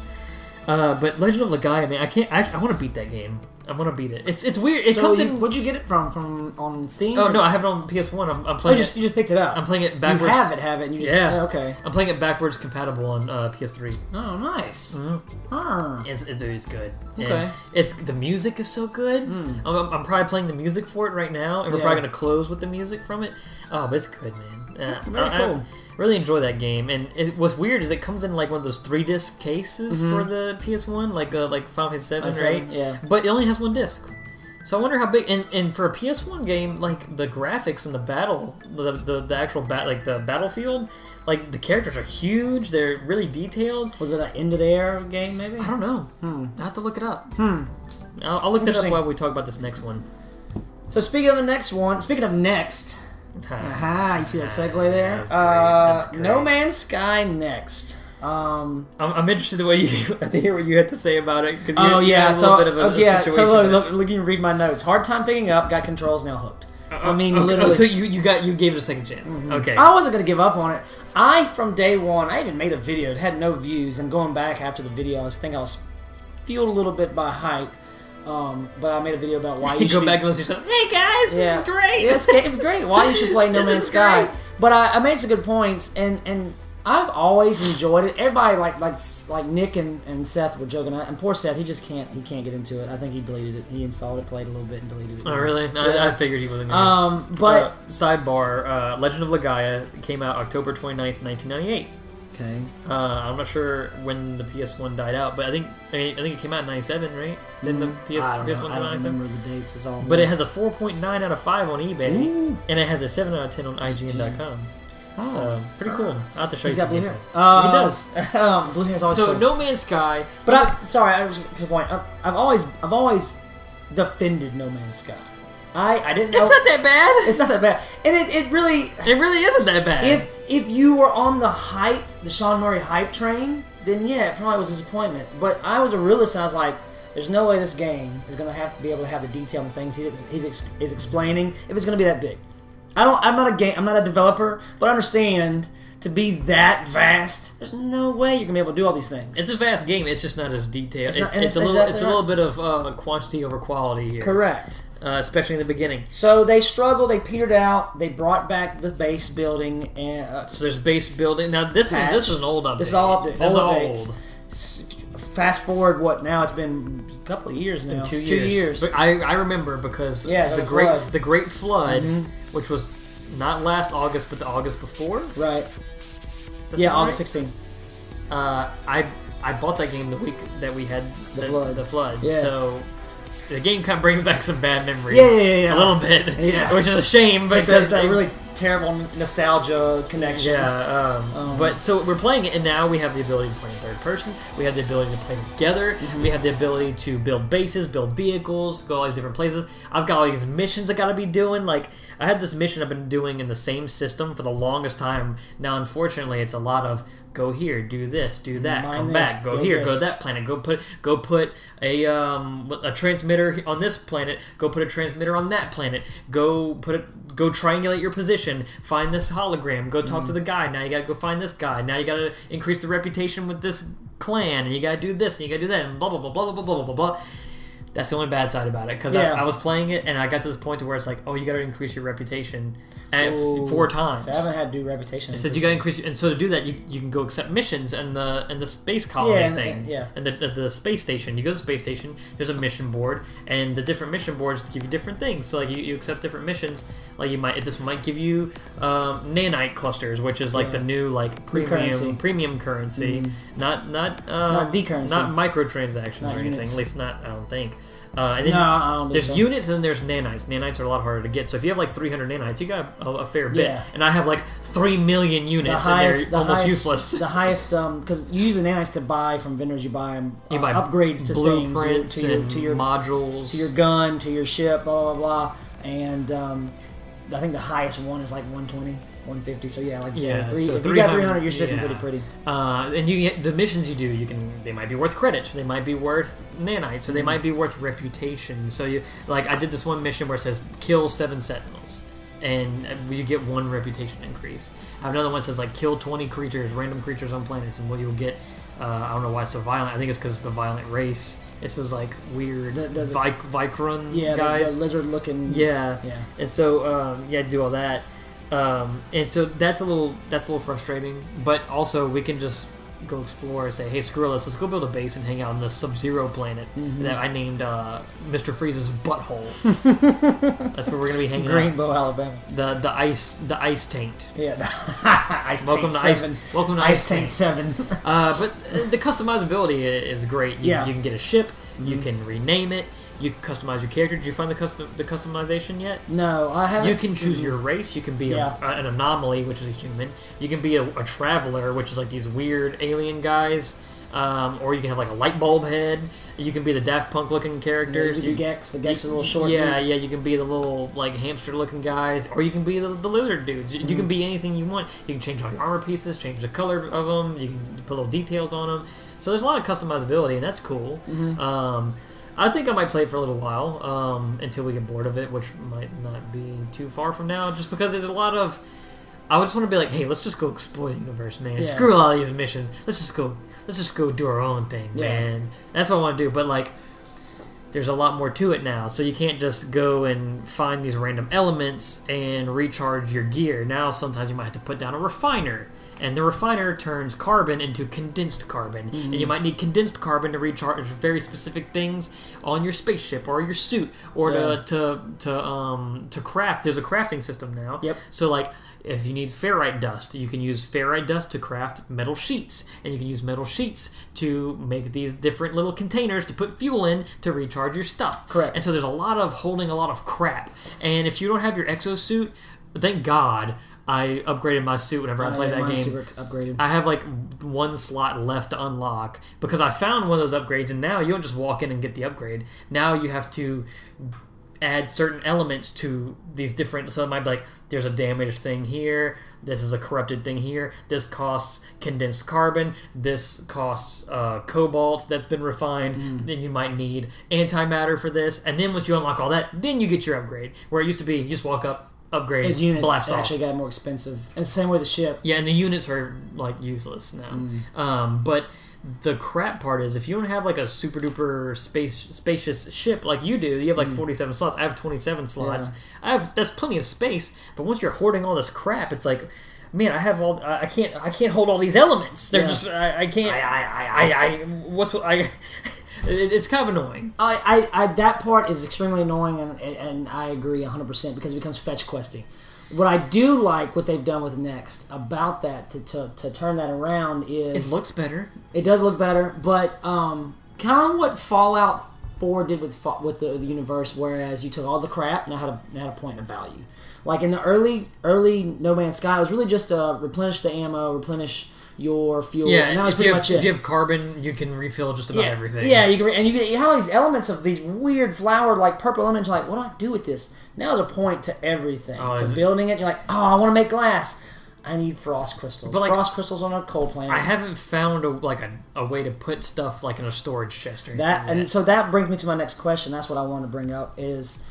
But Legend of Legaia, man, I want to beat that game. I want to beat it. It's weird. It comes in. Where'd you get it from on Steam? Oh no, I have it on PS1. I'm playing. You just picked it up. I'm playing it backwards. You have it. And you just okay. I'm playing it backwards compatible on PS3. Oh, nice. It's good. Okay. And the music is so good. I'm probably playing the music for it right now, and we're probably gonna close with the music from it. Oh, but it's good, man. Very cool. I really enjoy that game, and what's weird is it comes in like one of those 3-disc cases for the PS1, like Final Fantasy 7 or 8. Yeah. But it only has 1 disc. So I wonder how big, and for a PS1 game, like the graphics and the battle, the actual the battlefield, like the characters are huge. They're really detailed. Was it an end of the air game? Maybe I don't know. I have to look it up. I'll look that up while we talk about this next one. So speaking of next. Aha, you see that segue there? That's great. No Man's Sky next. I'm interested to hear what you had to say about it. Cause So situation. look, you read my notes. Hard time picking up. Got controls now hooked. I mean, literally. So you gave it a second chance. Okay. I wasn't gonna give up on it. From day one, I even made a video. It had no views, and going back after the video, I was fueled a little bit by hype. But I made a video about why you should go back and listen to yourself. Hey guys, this is great. Yeah, it's great. Why you should play No Man's Sky. But I made some good points, and I've always enjoyed it. Everybody like Nick and Seth were joking, and poor Seth, he can't get into it. I think he deleted it. He installed it, played a little bit, and deleted it. Oh really? Yeah. I figured he wasn't gonna. But sidebar, Legend of Legaia came out October 29th, 1998. Okay. I'm not sure when the PS1 died out, but I think it came out in '97, right? Didn't the PS1 I come don't out in know. I don't '97? remember the dates. It's all. But it has a 4.9 out of 5 on eBay, Ooh. and it has a 7 out of 10 on IGN.com. Oh. So pretty cool. I'll have to show He's you. got blue hair. He does. Blue hair's always So cool. No Man's Sky. But I was to the point. I've always defended No Man's Sky. I didn't know It's not that bad. it's not that bad, and it really isn't that bad. if you were on the hype, the Sean Murray hype train, then yeah, it probably was a disappointment. But I was a realist, and I was like, there's no way this game is going to have to be able to have the detail and things he's explaining if it's going to be that big. I'm not a developer, but I understand to be that vast, there's no way you're gonna be able to do all these things. It's a vast game. It's just not as detailed. It's a exactly little bit of quantity over quality here. Correct. Especially in the beginning. So they struggled. They petered out. They brought back the base building and so there's base building. Now this is an old update. This is all update. This is Old old. updates. Fast forward, what now? It's been a couple of years now. 2 years. 2 years. But I remember because the Great Flood, which was not last August, but the August before. Right. Yeah, August 16th. I bought that game the week that we had the flood. Yeah. So the game kind of brings back some bad memories. Yeah. A little bit. Yeah. Which is a shame because it's a really terrible nostalgia connection. Yeah. But so we're playing it, and now we have the ability to play in third person. We have the ability to play together. We have the ability to build bases, build vehicles, go all these different places. I've got all these missions I got to be doing. Like I had this mission I've been doing in the same system for the longest time. Now, unfortunately, it's a lot of go here, do this, do that, come back, go here, go to that planet, go put a transmitter on this planet, go put a transmitter on that planet, go triangulate your position, find this hologram, go talk to the guy. Now you gotta go find this guy. Now you gotta increase the reputation with this clan, and you gotta do this, and you gotta do that, and blah blah blah blah blah blah blah blah. That's the only bad side about it, because I was playing it, and I got to this point to where it's like, oh, you gotta increase your reputation 4 times. So I haven't had to do reputation. It says you gotta increase, and so to do that, you can go accept missions and the space colony thing, and the space station. You go to the space station. There's a mission board, and the different mission boards give you different things. So like you accept different missions. Like this might give you nanite clusters, which is like the new like premium currency, not the currency, not microtransactions or anything. Units. At least not, I don't think. And then I don't there's so. units, and then there's nanites. Nanites are a lot harder to get. So if you have like 300 nanites, you got a fair bit. Yeah. And I have like 3 million units, and they're almost useless. The highest, because you use the nanites to buy from vendors. You buy upgrades to blueprints, things, to your modules, to your gun, to your ship, blah blah blah. And I think the highest one is like 120. 150. So yeah, like you said, if you got 300, you're sitting pretty. And you get the missions you do. They might be worth credits. They might be worth nanites, or they might be worth reputation. So you I did this one mission where it says kill 7 sentinels, and you get 1 reputation increase. I have another one that says kill 20 creatures, random creatures on planets, and you'll get. I don't know why it's so violent. I think it's because it's the violent race. It's those weird Vicron guys. The lizard looking. Yeah. And so do all that. And so that's a little frustrating, but also we can just go explore and say, hey, screw this, let's go build a base and hang out on the Sub-Zero planet that I named Mr. Freeze's butthole. That's where we're gonna be hanging Greenbow, out. Alabama. The ice taint. Yeah, Ice Welcome Taint to 7. Welcome to Ice Taint 7. But the customizability is great. You can get a ship. You can rename it. You can customize your character. Did you find the customization yet? No, I haven't. You can choose your race. You can be an anomaly, which is a human. You can be a traveler, which is these weird alien guys. Or you can have a light bulb head. You can be the Daft Punk looking characters. The Gex. The Gex are little short dudes. dudes. You can be the little hamster looking guys. Or you can be the lizard dudes. You can be anything you want. You can change all your armor pieces, change the color of them. You can put little details on them. So there's a lot of customizability, and that's cool. I think I might play it for a little while until we get bored of it, which might not be too far from now, just because there's a lot of... I just want to be hey, let's just go explore the universe, man. Yeah. Screw all these missions. Let's just go do our own thing, man. That's what I want to do, but there's a lot more to it now, so you can't just go and find these random elements and recharge your gear. Now sometimes you might have to put down a refiner. And the refiner turns carbon into condensed carbon. And you might need condensed carbon to recharge very specific things on your spaceship or your suit, or to craft. There's a crafting system now. Yep. So if you need ferrite dust, you can use ferrite dust to craft metal sheets, and you can use metal sheets to make these different little containers to put fuel in to recharge your stuff. Correct. And so there's a lot of holding a lot of crap. And if you don't have your exosuit, thank God I upgraded my suit whenever I played that game. Super upgraded. I have like one slot left to unlock because I found one of those upgrades, and now you don't just walk in and get the upgrade. Now you have to add certain elements to these different, so it might be like there's a damaged thing here, this is a corrupted thing here, this costs condensed carbon, this costs cobalt that's been refined, then you might need antimatter for this, and then once you unlock all that, then you get your upgrade, where it used to be you just walk up, upgrade, His units blast off. actually got more expensive, and the same with the ship. Yeah, and the units are like useless now. But the crap part is if you don't have like a super duper spacious ship like you do, you have like 47 slots. I have 27 slots. Yeah. That's plenty of space. But once you're hoarding all this crap, it's like, man, I can't hold all these elements. They're just I can't. It's kind of annoying. That part is extremely annoying, and I agree 100% because it becomes fetch questing. What I do like what they've done with Next about that to turn that around is It looks better. It does look better, but kind of what Fallout 4 did with the universe, whereas you took all the crap, now had a point of value. Like in the early No Man's Sky, it was really just to replenish the ammo, replenish your fuel, and that was pretty much it. If you have carbon, you can refill just about everything. Yeah, you have all these elements of these weird flowered like purple elements. You're like, what do I do with this? Now there's a point to everything. To building it, you're like, oh, I want to make glass. I need frost crystals. But frost crystals on a coal planet. I haven't found a way to put stuff like in a storage chest or anything. And so that brings me to my next question. That's what I want to bring up is,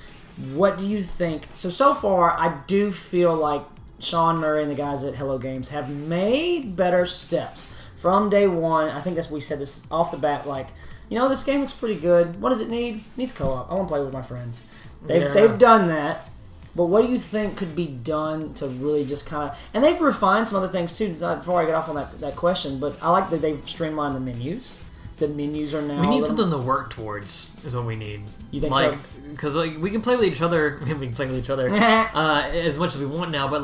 what do you think? So far, I do feel like Sean Murray and the guys at Hello Games have made better steps from day one. I think we said this off the bat, like, this game looks pretty good. What does it need? It needs co-op. I want to play with my friends. They've done that. But what do you think could be done to really just kind of... And they've refined some other things, too, before I get off on that question. But I like that they've streamlined the menus. The menus are now... We need something to work towards, is what we need. You think so? Because we can play with each other. We can play with each other as much as we want now, but,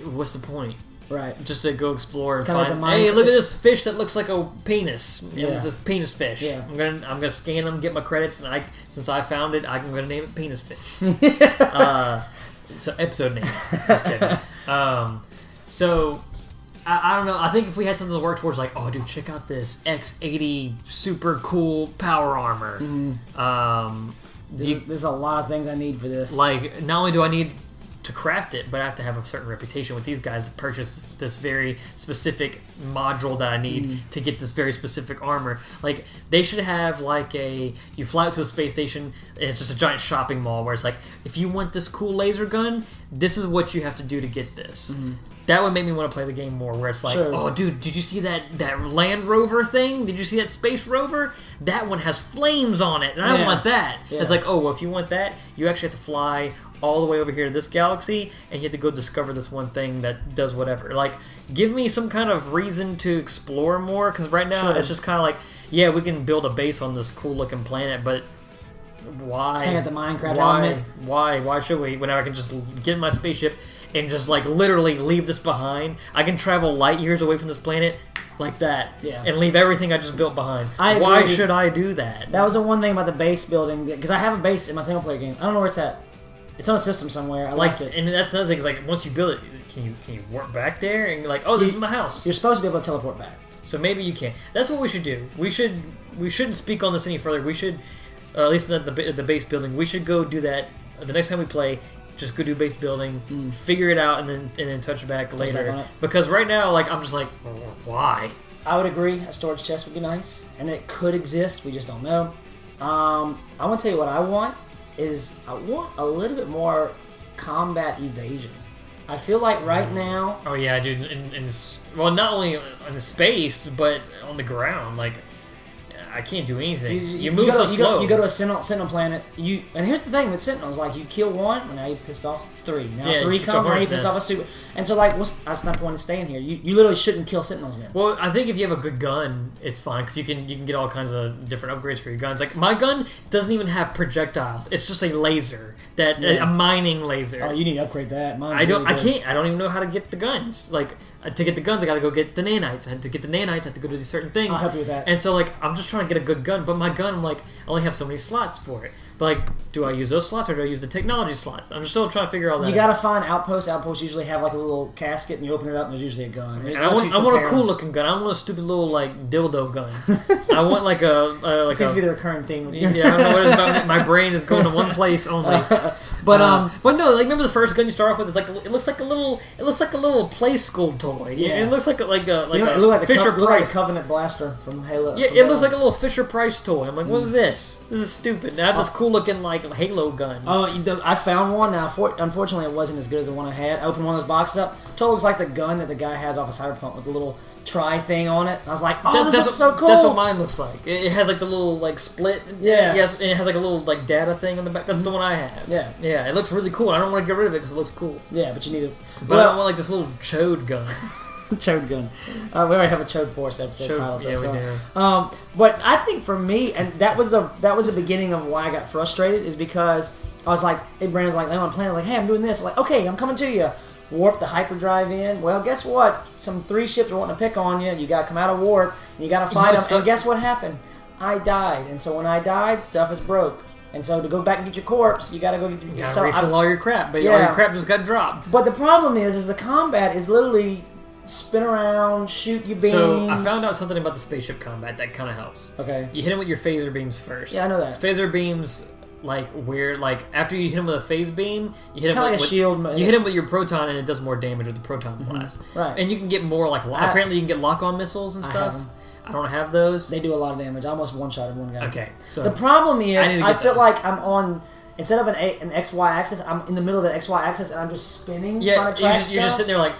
what's the point? Right. Just to go explore and find... Like hey, look at this fish that looks like a penis. Yeah. It's a penis fish. Yeah. I'm gonna scan them, get my credits, and since I found it, I'm gonna name it Penis Fish. So episode name. Just kidding. So I don't know. I think if we had something to work towards, like, oh, dude, check out this X80 super cool power armor. Mm-hmm. There's a lot of things I need for this. Like, not only do I need to craft it, but I have to have a certain reputation with these guys to purchase this very specific module that I need to get this very specific armor. Like, they should have you fly out to a space station and it's just a giant shopping mall where it's like, if you want this cool laser gun, this is what you have to do to get this. That would make me want to play the game more, where it's like, oh, dude, did you see that Land Rover thing? Did you see that Space Rover? That one has flames on it, and I want that. Yeah. It's like, oh, well, if you want that, you actually have to fly all the way over here to this galaxy, and you have to go discover this one thing that does whatever. Like, give me some kind of reason to explore more, because right now it's just kind of like, yeah, we can build a base on this cool-looking planet, but why? It's kind of the Minecraft element. Why should we? Whenever I can just get in my spaceship and just literally leave this behind. I can travel light years away from this planet like that, and leave everything I just built behind. Why should I do that? That was the one thing about the base building, because I have a base in my single player game. I don't know where it's at. It's on a system somewhere. I left it. And that's another thing. Is like, once you build it, can you warp back there and you're like, oh, this is my house. You're supposed to be able to teleport back. So maybe you can. That's what we should do. We shouldn't speak on this any further. We should, at least at the base building, we should go do that the next time we play. Just go do base building, figure it out, and then touch back later. Because right now, I'm just like, why? I would agree. A storage chest would be nice, and it could exist. We just don't know. I want to tell you what I want is I want a little bit more combat evasion. I feel like right now... Oh, yeah, dude. Well, not only in the space, but on the ground. I can't do anything. You move so slow. You go to a Sentinel planet. And here's the thing with Sentinels. You kill one, and now you pissed off three. Now three come, now you pissed off a super. And so, that's not the point of staying here. You literally shouldn't kill Sentinels then. Well, I think if you have a good gun, it's fine, because you can get all kinds of different upgrades for your guns. My gun doesn't even have projectiles. It's just a laser a mining laser. Oh, you need to upgrade that. Mine's I don't. really I good. can't. I don't even know how to get the guns. Like to get the guns, I gotta go get the nanites. And to get the nanites, I have to go do these certain things. I'll help you with that. And so like I'm just trying to get a good gun, but my gun, I'm like, I only have so many slots for it. But like, do I use those slots or do I use the technology slots? I'm still trying to figure all that. You gotta find outposts. Outposts usually have like a little casket, and you open it up, and there's usually a gun. And I want a cool looking gun. I don't want a stupid little like dildo gun. I want like a seems to be the recurring theme. Yeah, I don't know what it is about. My brain is going to one place only. But no, like remember the first gun you start off with? It's like it looks like a little play school toy. Yeah. It looks like a it looked like Fisher the Price Covenant blaster from Halo. Yeah, from it Halo. looks like a little Fisher Price toy. I'm like, what is this? This is stupid. And I have this cool looking like Halo gun. I found one. Now, unfortunately, it wasn't as good as the one I had. I opened one of those boxes up. Totally looks like the gun that the guy has off of Cyberpunk with the little try thing on it. And I was like, this looks so cool. That's what mine looks like. It has like the little like split. Yeah. Yes, and it has like a little like data thing on the back. That's the one I have. Yeah. Yeah, it looks really cool. I don't want to get rid of it because it looks cool. Yeah, but you need it. But I don't want like this little chode gun. Chode gun. We already have a Chode Force episode title. Yeah, we do. But I think for me, and that was the beginning of why I got frustrated, is because I was like, Brandon was like, I'm playing. I was like, hey, I'm doing this. I'm like, okay, I'm coming to you. Warp the hyperdrive in. Well, guess what? Some 3 ships are wanting to pick on you. You got to come out of warp, and you got to fight them. And guess what happened? I died. And so when I died, stuff is broke. And so to go back and get your corpse, you got to go get your... You got to refill all your crap, but all your crap just got dropped. But the problem is the combat is literally spin around, shoot your beams. So I found out something about the spaceship combat that kind of helps. Okay. You hit him with your phaser beams first. Yeah, I know that. Phaser beams, after you hit him with a phase beam, you hit him with like a shield. You hit him with your proton, and it does more damage with the proton blast. Right. And you can get more apparently you can get lock-on missiles and stuff. I don't have those. They do a lot of damage. I almost one-shotted one guy. Okay. So the problem is I feel those. like I'm on... Instead of an XY axis, I'm in the middle of that XY axis, and I'm just spinning, trying to track stuff. You're just sitting there like...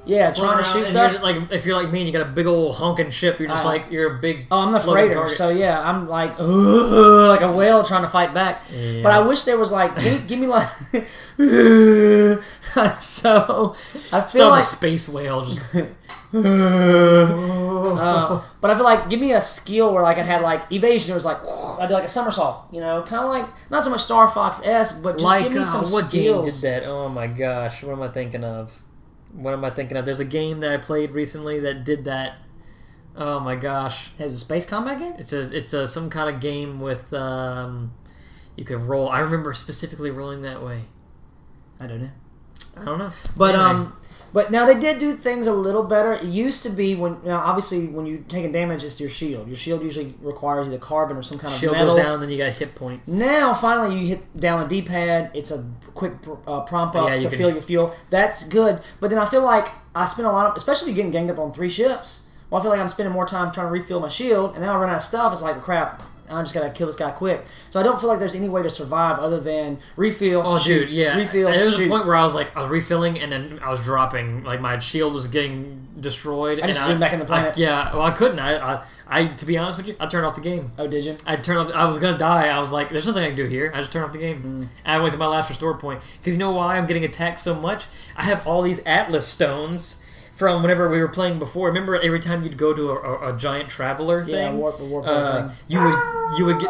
Yeah, trying to shoot stuff. If you're like me and you got a big old honking ship, you're just you're a big. Oh, I'm the freighter, target. So yeah, I'm like a whale trying to fight back. Yeah. But I wish there was give me like. So I feel like a space whale. Just... but I feel like give me a skill where like I had like evasion. It was like I did like a somersault, kind of like not so much Star Fox-esque, but just give me some what skills. Game did that? Oh my gosh, what am I thinking of? There's a game that I played recently that did that. Oh my gosh! It's a space combat game. It's some kind of game with you could roll. I remember specifically rolling that way. I don't know. But anyway. But now they did do things a little better. It used to be obviously when you're taking damage, it's your shield. Your shield usually requires either carbon or some kind of shield metal. Goes down, then you got hit points. Now finally you hit down the D-pad. It's a quick prompt up to fill your fuel. That's good. But then I feel like I spend a lot of, especially getting ganged up on 3 ships. Well, I feel like I'm spending more time trying to refill my shield, and now I run out of stuff. It's like crap. I just gotta kill this guy quick. So I don't feel like there's any way to survive other than refill. Shoot, yeah. Refill. There was a point where I was refilling, and then I was dropping. Like my shield was getting destroyed. I just zoomed back in the planet. I couldn't. I to be honest with you, I turned off the game. Oh, did you? I turned off. I was gonna die. I was like, "There's nothing I can do here." I just turned off the game. And I went to my last restore point because you know why I'm getting attacked so much? I have all these Atlas stones. From whenever we were playing before, remember every time you'd go to a giant traveler thing? Yeah, warp thing. You would get...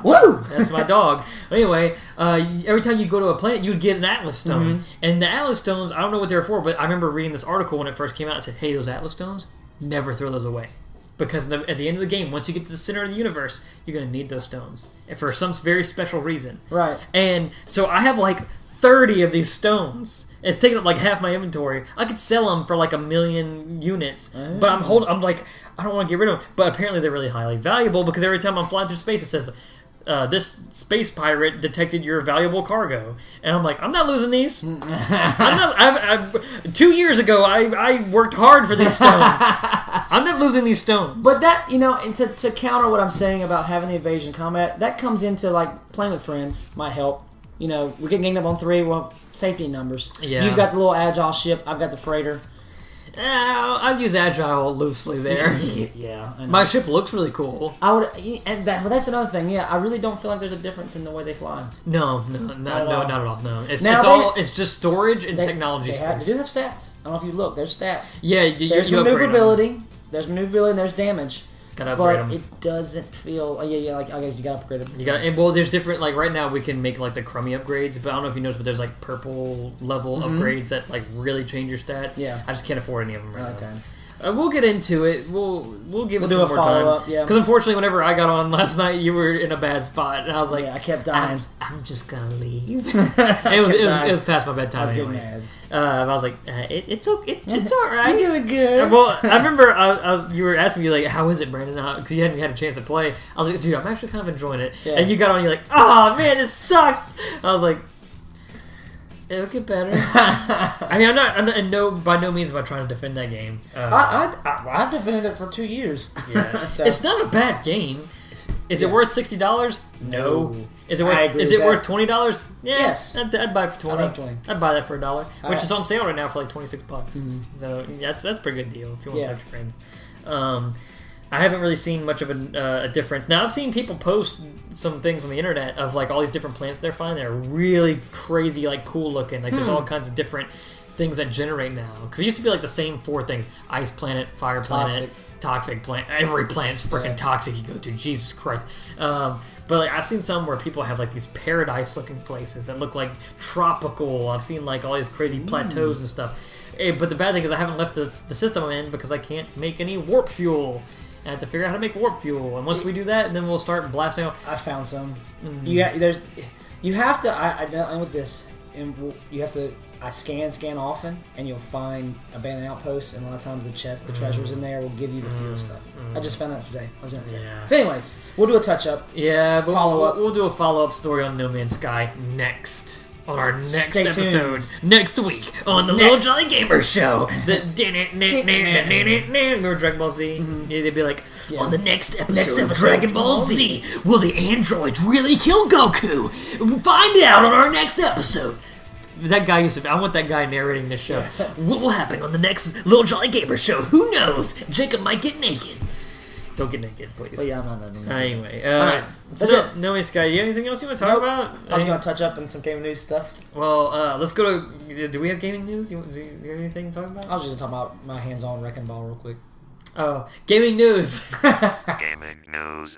Woo! That's my dog. Anyway, every time you go to a planet, you'd get an Atlas stone. Mm-hmm. And the Atlas stones, I don't know what they're for, but I remember reading this article when it first came out. It said, hey, those Atlas stones, never throw those away. Because at the end of the game, once you get to the center of the universe, you're going to need those stones. And for some very special reason. Right. And so I have 30 of these stones. It's taking up half my inventory. I could sell them for 1 million units, but I'm like, I don't want to get rid of them. But apparently they're really highly valuable because every time I'm flying through space, it says, this space pirate detected your valuable cargo. And I'm like, I'm not losing these. 2 years ago, I worked hard for these stones. I'm not losing these stones. But that, and to counter what I'm saying about having the evasion combat, that comes into playing with friends might help. We're getting ganged up on 3. Well, safety numbers. Yeah. You've got the little agile ship. I've got the freighter. I'd use agile loosely there. Yeah. My ship looks really cool. But that's another thing. Yeah, I really don't feel like there's a difference in the way they fly. No, not at all. No, it's just storage and technology space. They do have stats. I don't know if you look. There's stats. Yeah, there's maneuverability. There's maneuverability and there's damage. Gotta upgrade but them. it doesn't feel. Like I guess you gotta upgrade them. You got, and well, there's different. Like right now, we can make like the crummy upgrades, but I don't know if you noticed, but there's like purple level upgrades that like really change your stats. Yeah, I just can't afford any of them right now. We'll get into it. We'll give it some do a more follow-up, time. yeah. Because unfortunately, whenever I got on last night, you were in a bad spot, and I was like, I kept dying. I'm just gonna leave. it was past my bedtime. I was anyway. getting mad. I was like, it's okay. It's all right. You're doing good. Well, I remember you were asking me like, how is it, Brandon? Because you hadn't had a chance to play. I was like, dude, I'm actually kind of enjoying it. Yeah. And you got on, you're like, oh man, this sucks. I was like, it'll get better. I mean, I'm not, by no means am I trying to defend that game. I've defended it for 2 years. Yeah, So. it's not a bad game. Is it worth $60? No. Is it worth? Is it worth $20? Yeah, Yes. I'd buy it for $20. I'd buy that for $1, which is on sale right now for like $26. So that's a pretty good deal if you want to play with your friends. I haven't really seen much of a difference. Now I've seen people post some things on the internet of like all these different plants they're finding that are really crazy, like cool looking. Like there's all kinds of different things that generate now. Because it used to be like the same 4 things: ice planet, fire planet, toxic plant. Every planet's freaking toxic you go to. Jesus Christ. But like I've seen some where people have like these paradise looking places that look like tropical. I've seen like all these crazy plateaus and stuff. But the bad thing is I haven't left the system I'm in because I can't make any warp fuel. I have to figure out how to make warp fuel, and once we do that, then we'll start blasting out. I found some. You have to. I'm with this, and you have to. I scan often, and you'll find abandoned outposts, and a lot of times the treasures in there will give you the fuel stuff. I just found that today. I was doing it. Yeah. So, anyways, we'll do a touch up. Yeah, but follow up. We'll do a follow up story on No Man's Sky next. On our next Stay episode tuned. Next week on the Little Jolly Gamer Show. Remember Dragon Ball Z? Yeah, they'd be like, on the next episode of Dragon Ball Z, will the androids really kill Goku? Find out on our next episode. That guy used to be, I want that guy narrating this show. What will happen on the next Little Jolly Gamer Show? Who knows? Jacob might get naked. Don't get naked, please. But yeah, no. Anyway, Alright, that's it. No Man's Sky. You have anything else you want to talk about? I was going to touch up on some gaming news stuff. Well, let's go to. Do we have gaming news? Do you have anything to talk about? I was just going to talk about my hands-on Wrecking Ball real quick. Oh, gaming news. Gaming news.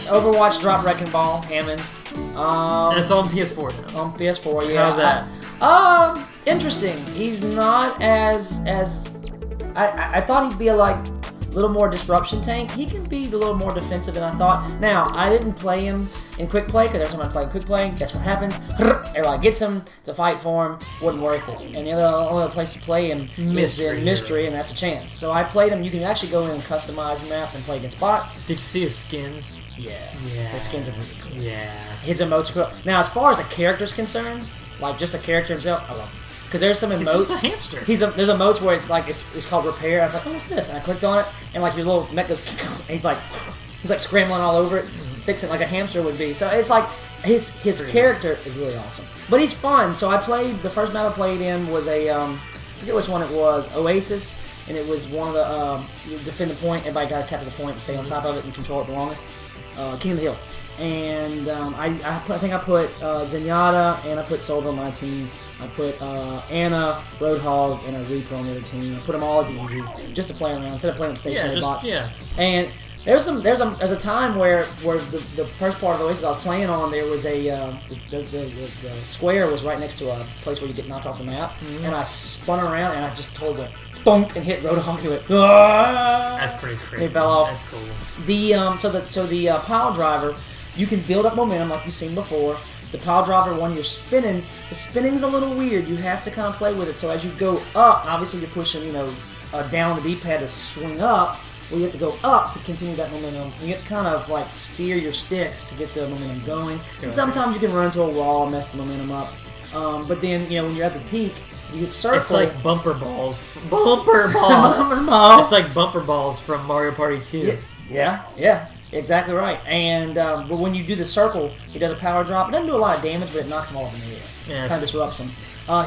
Overwatch dropped Wrecking Ball, Hammond. It's on PS4 now. On PS4, yeah. How's that? Interesting. He's not as I thought he'd be a little more disruption tank. He can be a little more defensive than I thought. Now, I didn't play him in quick play because every time I play quick play, guess what happens? Everybody gets him to fight for him. Wasn't worth it. And the only other place to play him is in Mystery, and that's a chance. So I played him. You can actually go in and customize maps and play against bots. Did you see his skins? Yeah. His skins are really cool. Yeah. His emotes are cool. Now, as far as a character's concerned, like just a character himself, I love him. Because there's some emotes. He's just a hamster. There's emotes where it's like it's called repair. I was like, oh, what's this? And I clicked on it, and like your little mech goes, and he's like scrambling all over it, fixing like a hamster would be. So it's like his character is really awesome, but he's fun. So I played the first map I played in was I forget which one it was, Oasis, and it was one of the you defend the point. Everybody got to capture the point and stay on top of it and control it the longest. King of the Hill. And I think I put Zenyatta and I put Soldier on my team. I put Anna, Roadhog, and a Reaper on the other team. I put them all as easy, just to play around instead of playing with stationary bots. Yeah. And there's a time where the first part of Oasis I was playing on, there was the square was right next to a place where you get knocked off the map, and I spun around and I just told it thunk and hit Roadhog and it went. That's pretty crazy. It fell off. That's cool. The pile driver. You can build up momentum like you've seen before. The pile driver, when you're spinning, the spinning's a little weird. You have to kind of play with it. So as you go up, obviously you're pushing, down the D-pad to swing up. Well, you have to go up to continue that momentum. You have to kind of like steer your sticks to get the momentum going. And sometimes you can run into a wall and mess the momentum up. But then, when you're at the peak, you get circle. It's like bumper balls. Bumper balls. It's like bumper balls from Mario Party 2. Yeah. Exactly right. And but when you do the circle, he does a power drop. It doesn't do a lot of damage, but it knocks him off in the air. Yeah, kind of disrupts him.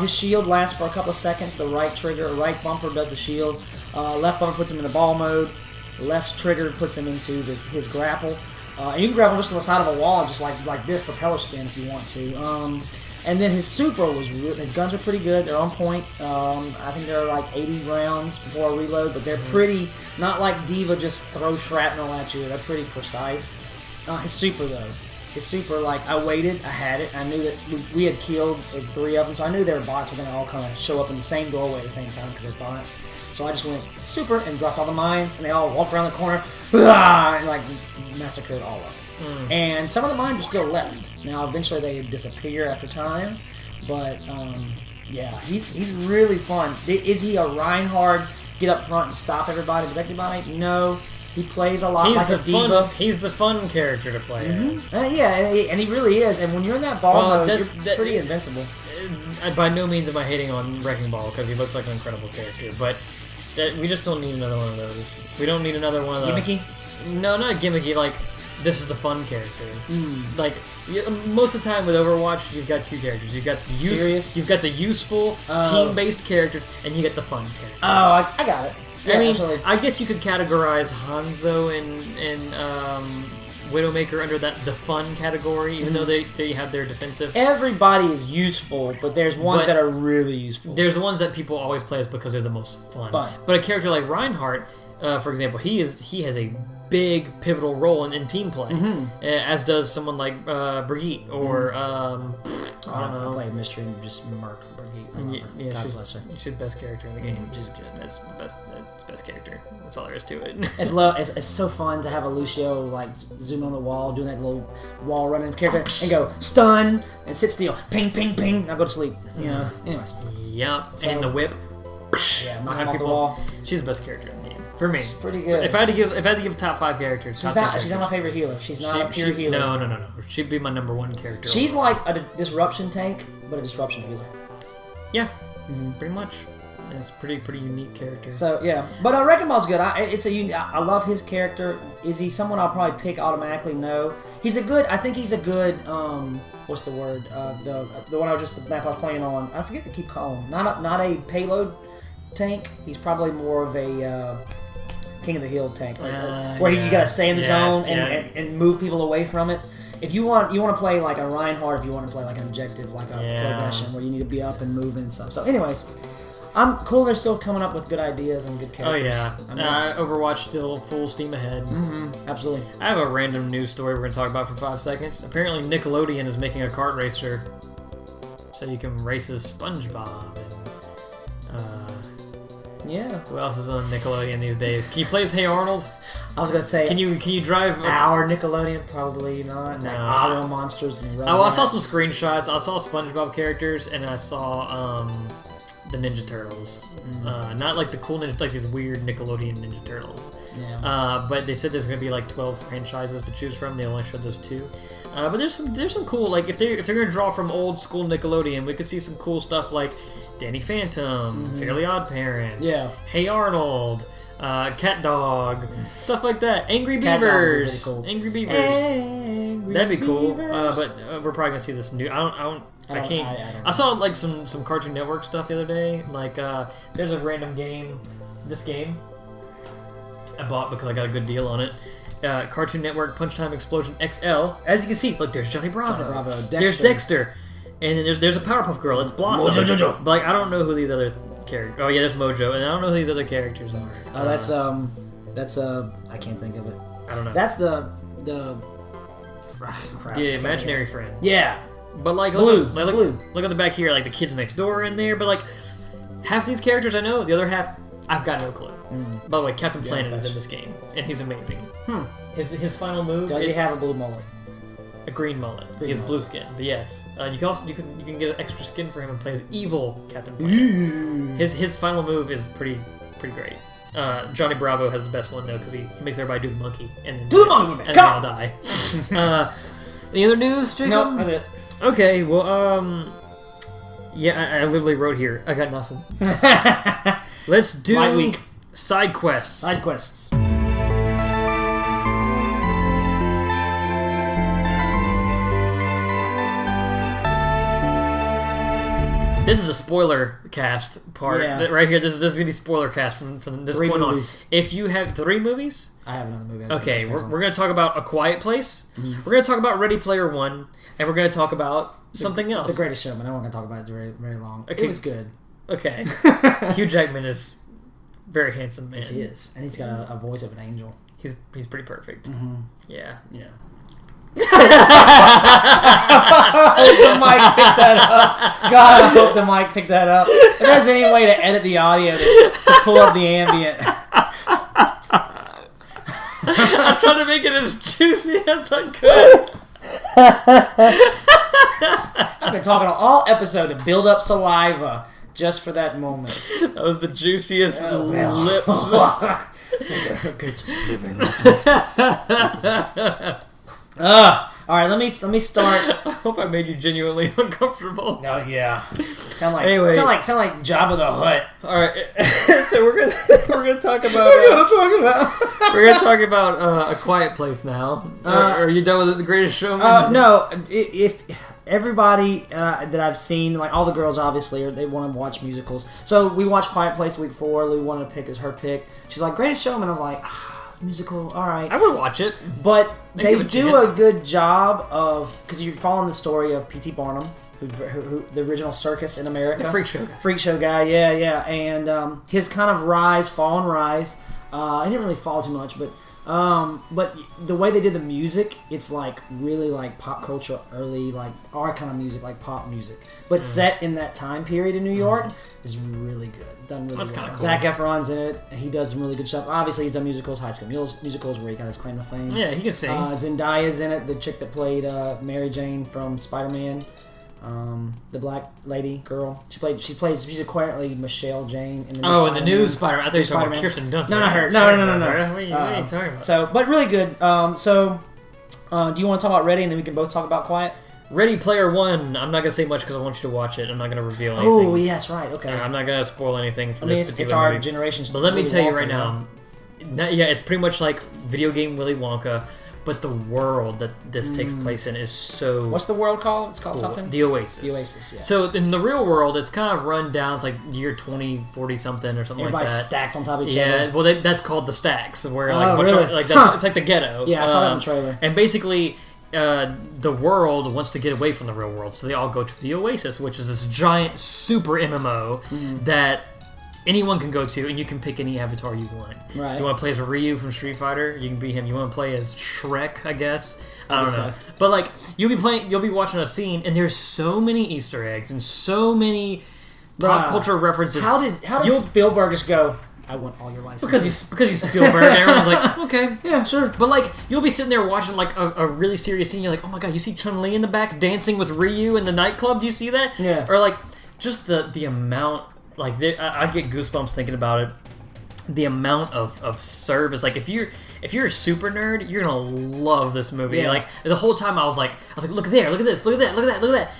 His shield lasts for a couple of seconds. The right bumper does the shield. Left bumper puts him into ball mode. Left trigger puts him into his grapple. And you can grapple just on the side of a wall, just like this propeller spin if you want to. And then his super his guns are pretty good. They're on point. I think they're like 80 rounds before a reload, but they're pretty, not like Diva just throw shrapnel at you. They're pretty precise. His super though. His super, like, I waited, I had it, I knew that we had killed like 3 of them, so I knew their bots were going to all kind of show up in the same doorway at the same time because they're bots. So I just went super and dropped all the mines, and they all walked around the corner, and like massacred all of them. And some of the mines are still left. Now, eventually they disappear after time, but yeah, he's really fun. Is he a Reinhardt, get up front and stop everybody, protect everybody? No. He plays a lot like a diva. He's the fun character to play as. Yeah, and he really is. And when you're in that ball mode, you're pretty invincible. By no means am I hating on Wrecking Ball because he looks like an incredible character, but we just don't need another one of those. We don't need another one of those. Gimmicky? No, not gimmicky. Like, this is the fun character. Like, most of the time with Overwatch, you've got 2 characters. You've got the serious, you've got the useful team-based characters, and you get the fun characters. Oh, I got it. Yeah, I mean, absolutely. I guess you could categorize Hanzo and Widowmaker under the fun category, even though they have their defensive. Everybody is useful, but there's ones that are really useful. There's the ones that people always play as because they're the most fun. But a character like Reinhardt, for example, he has a big pivotal role in team play, as does someone like Brigitte or I don't know. I played Mystery and just murked Brigitte. Yeah, God bless her. She's the best character in the game. She's good. That's the best character. That's all there is to it. It's so fun to have a Lucio like zoom on the wall, doing that little wall running character, and go stun and sit still, ping, ping, ping. Now go to sleep. You know. Anyways. Yep. So, and the whip. Yeah, knock him off the wall. She's the best character in the game for me. She's pretty good. If I had to give top 5 characters, she's not my favorite healer. She's not a pure healer. No. She'd be my number 1 character. She's like a disruption tank, but a disruption healer. Yeah, pretty much. It's pretty unique character. So yeah, but Wrecking Ball's good. I love his character. Is he someone I'll probably pick automatically? No. I think he's a good. What's the word? The one the map I was playing on. I forget to keep calling him. Not a payload tank. He's probably more of a King of the Hill tank, where you gotta stay in the zone and move people away from it. If you want to play like a Reinhardt, if you want to play like an objective, like a progression where you need to be up and moving and stuff. So, anyways, I'm cool. They're still coming up with good ideas and good characters. Oh yeah, Overwatch still full steam ahead. Absolutely. I have a random news story we're gonna talk about for 5 seconds. Apparently, Nickelodeon is making a kart racer, so you can race as SpongeBob. Yeah. Who else is on Nickelodeon these days? Can you play as Hey Arnold? I was gonna say. Can you drive our Nickelodeon? Probably not. No. Like Auto Monsters and I saw some screenshots. I saw SpongeBob characters, and I saw the Ninja Turtles. Not like the cool ninja, like these weird Nickelodeon Ninja Turtles. Yeah. But they said there's gonna be like 12 franchises to choose from. They only showed those 2. But there's some cool, like if they're gonna draw from old school Nickelodeon, we could see some cool stuff like Danny Phantom, Fairly Odd Parents, Hey Arnold, Cat Dog, stuff like that. Angry Beavers, cool. Angry Beavers. That'd be cool. But we're probably gonna see this new. I can't. I saw like some Cartoon Network stuff the other day. Like there's a random game. This game I bought because I got a good deal on it. Cartoon Network Punch Time Explosion XL. As you can see, look, there's Johnny Bravo. There's Dexter. And then there's a Powerpuff Girl. It's Blossom. Mojo. But like, I don't know who these other characters. Oh yeah, there's Mojo, and I don't know who these other characters are. Oh, that's I can't think of it. I don't know. That's the imaginary friend. Yeah. But like, Blue. Look at the back here. Like the kids next door are in there. But like, half these characters I know. The other half I've got no clue. By the way, Captain Planet is in this game, and he's amazing. His final move. Does he have a blue mullet? A green mullet. He has blue skin, but yes, you can get an extra skin for him and play as evil Captain Planet. His final move is pretty great. Johnny Bravo has the best one though because he makes everybody do the monkey and then do the monkey, and then I'll die. Any other news, Jacob? No, that's it. Okay, well, yeah, I literally wrote here. I got nothing. Let's do My week. Side quests. Side quests. This is a spoiler cast part right here. This is gonna be spoiler cast from this point on. If you have 3 movies, I have another movie. Okay, we're gonna talk about A Quiet Place. We're gonna talk about Ready Player One, and we're gonna talk about something else. The Greatest Showman. I don't want to talk about it very, very long. Okay. It was good. Okay. Hugh Jackman is a very handsome man. Yes, he is. And he's got a voice of an angel. He's pretty perfect. Mm-hmm. Yeah. Yeah. I hope the mic picked that up. God, I hope the mic picked that up. If there's any way to edit the audio to pull up the ambient. I'm trying to make it as juicy as I could. I've been talking all episode to build up saliva just for that moment. That was the juiciest lips. All right, let me start. I hope I made you genuinely uncomfortable. Oh yeah, sound like Jabba the Hutt. All right, so we're gonna talk about we're gonna talk about A Quiet Place now. Are you done with The Greatest Showman? No, if everybody that I've seen, like all the girls, obviously, they want to watch musicals. So we watched Quiet Place week 4. Lou wanted to pick as her pick. She's like, Greatest Showman. I was like, it's musical, all right. I would watch it, but they do chance. a good job of, because you're following the story of P.T. Barnum, who the original circus in America, the freak show guy. Freak show guy, yeah, and his kind of fall and rise. He didn't really fall too much, but the way they did the music, it's like really like pop culture, early like our kind of music, like pop music, but set in that time period in New York is really good. Done really That's well. kind of cool. Zac Efron's in it. He does some really good stuff. Obviously, he's done musicals, High School Musicals, where he got his claim to fame. Yeah, he can sing. Zendaya's in it, the chick that played Mary Jane from Spider-Man. The black lady girl. She's quietly Michelle Jane in the new in the new Spider-Man. I thought you were talking about Spider-Man. Kirsten Dunst. No, not her. No. What are you talking about? So, but really good. Do you want to talk about Ready, and then we can both talk about Quiet? Ready Player One. I'm not gonna say much because I want you to watch it. I'm not gonna reveal anything. Oh, yes, right. Okay. I'm not gonna spoil anything from this particular it's our movie. generation's. But let me Willy tell you Wonka, right now. Yeah, it's pretty much like video game Willy Wonka, but the world that this takes place in is so. What's the world called? It's called cool. something. The Oasis. The Oasis. Yeah. So in the real world, it's kind of run down. It's like year 2040 something or something Everybody's like that. stacked on top of each other. Yeah, well, that's called the stacks, where like really? like that's it's like the ghetto. Yeah, I saw that in the trailer. And basically, the world wants to get away from the real world, so they all go to the Oasis, which is this giant super MMO that anyone can go to, and you can pick any avatar you want. Right. You want to play as Ryu from Street Fighter? You can be him. You want to play as Shrek? I guess. I don't know. But like, you'll be watching a scene, and there's so many Easter eggs and so many pop culture references. How did Spielberg just go? I want all your licenses. Because he's Spielberg, and everyone's like, okay, yeah, sure. But like, you'll be sitting there watching like a really serious scene. You're like, oh my god, you see Chun-Li in the back dancing with Ryu in the nightclub? Do you see that? Yeah. Or like, just the amount. Like, I get goosebumps thinking about it. The amount of service. Like, if you're a super nerd, you're gonna love this movie. Yeah. Like, the whole time I was like, look there, look at this, look at that, look at that, look at that.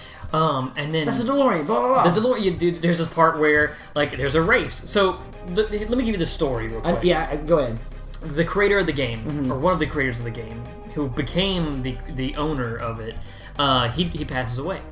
And then that's a DeLorean. Blah, blah, blah. The DeLorean. Dude, there's this part where like there's a race. So let me give you the story real quick. Go ahead. The creator of the game, or one of the creators of the game, who became the owner of it, he passes away,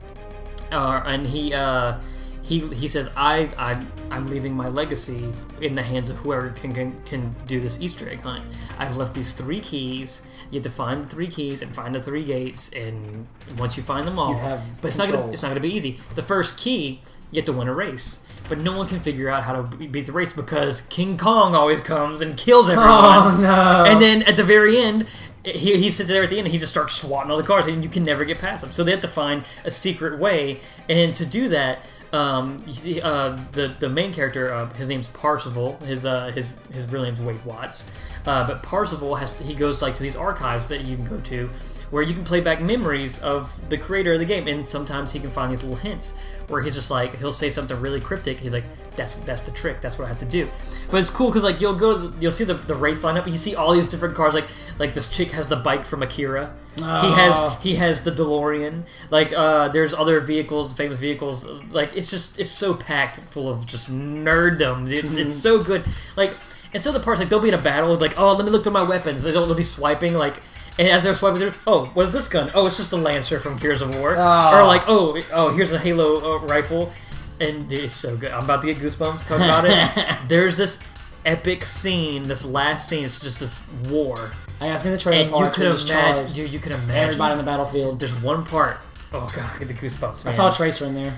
and he says, I'm leaving my legacy in the hands of whoever can do this Easter egg hunt. I've left these 3 keys. You have to find the 3 keys and find the 3 gates, and once you find them all, you have but it's control. not gonna be easy. The first key, you have to win a race. But no one can figure out how to beat the race because King Kong always comes and kills everyone. Oh, no. And then at the very end, he sits there at the end and he just starts swatting all the cars, and you can never get past him. So they have to find a secret way. And to do that, the main character, his name's Parzival. His real name's Wade Watts. But Parzival he goes like to these archives that you can go to, where you can play back memories of the creator of the game, and sometimes he can find these little hints where he's just like, he'll say something really cryptic. He's like, that's the trick. That's what I have to do. But it's cool because like you'll see the race lineup, and you see all these different cars. Like this chick has the bike from Akira. Oh. He has the DeLorean. Like there's other vehicles, famous vehicles. Like it's so packed full of just nerddom. It's so good. Like, and so the parts like they'll be in a battle, like, oh, let me look through my weapons. They'll be swiping like. And as they're swiping through, oh, what is this gun? Oh, it's just the Lancer from Gears of War. Oh. Or like, oh, here's a Halo rifle. And dude, it's so good. I'm about to get goosebumps talking about it. There's this epic scene, this last scene. It's just this war. I've seen the trailer and parts. you could imagine. You could imagine everybody on the battlefield. There's one part Oh god, I get the goosebumps, man. I saw Tracer in there.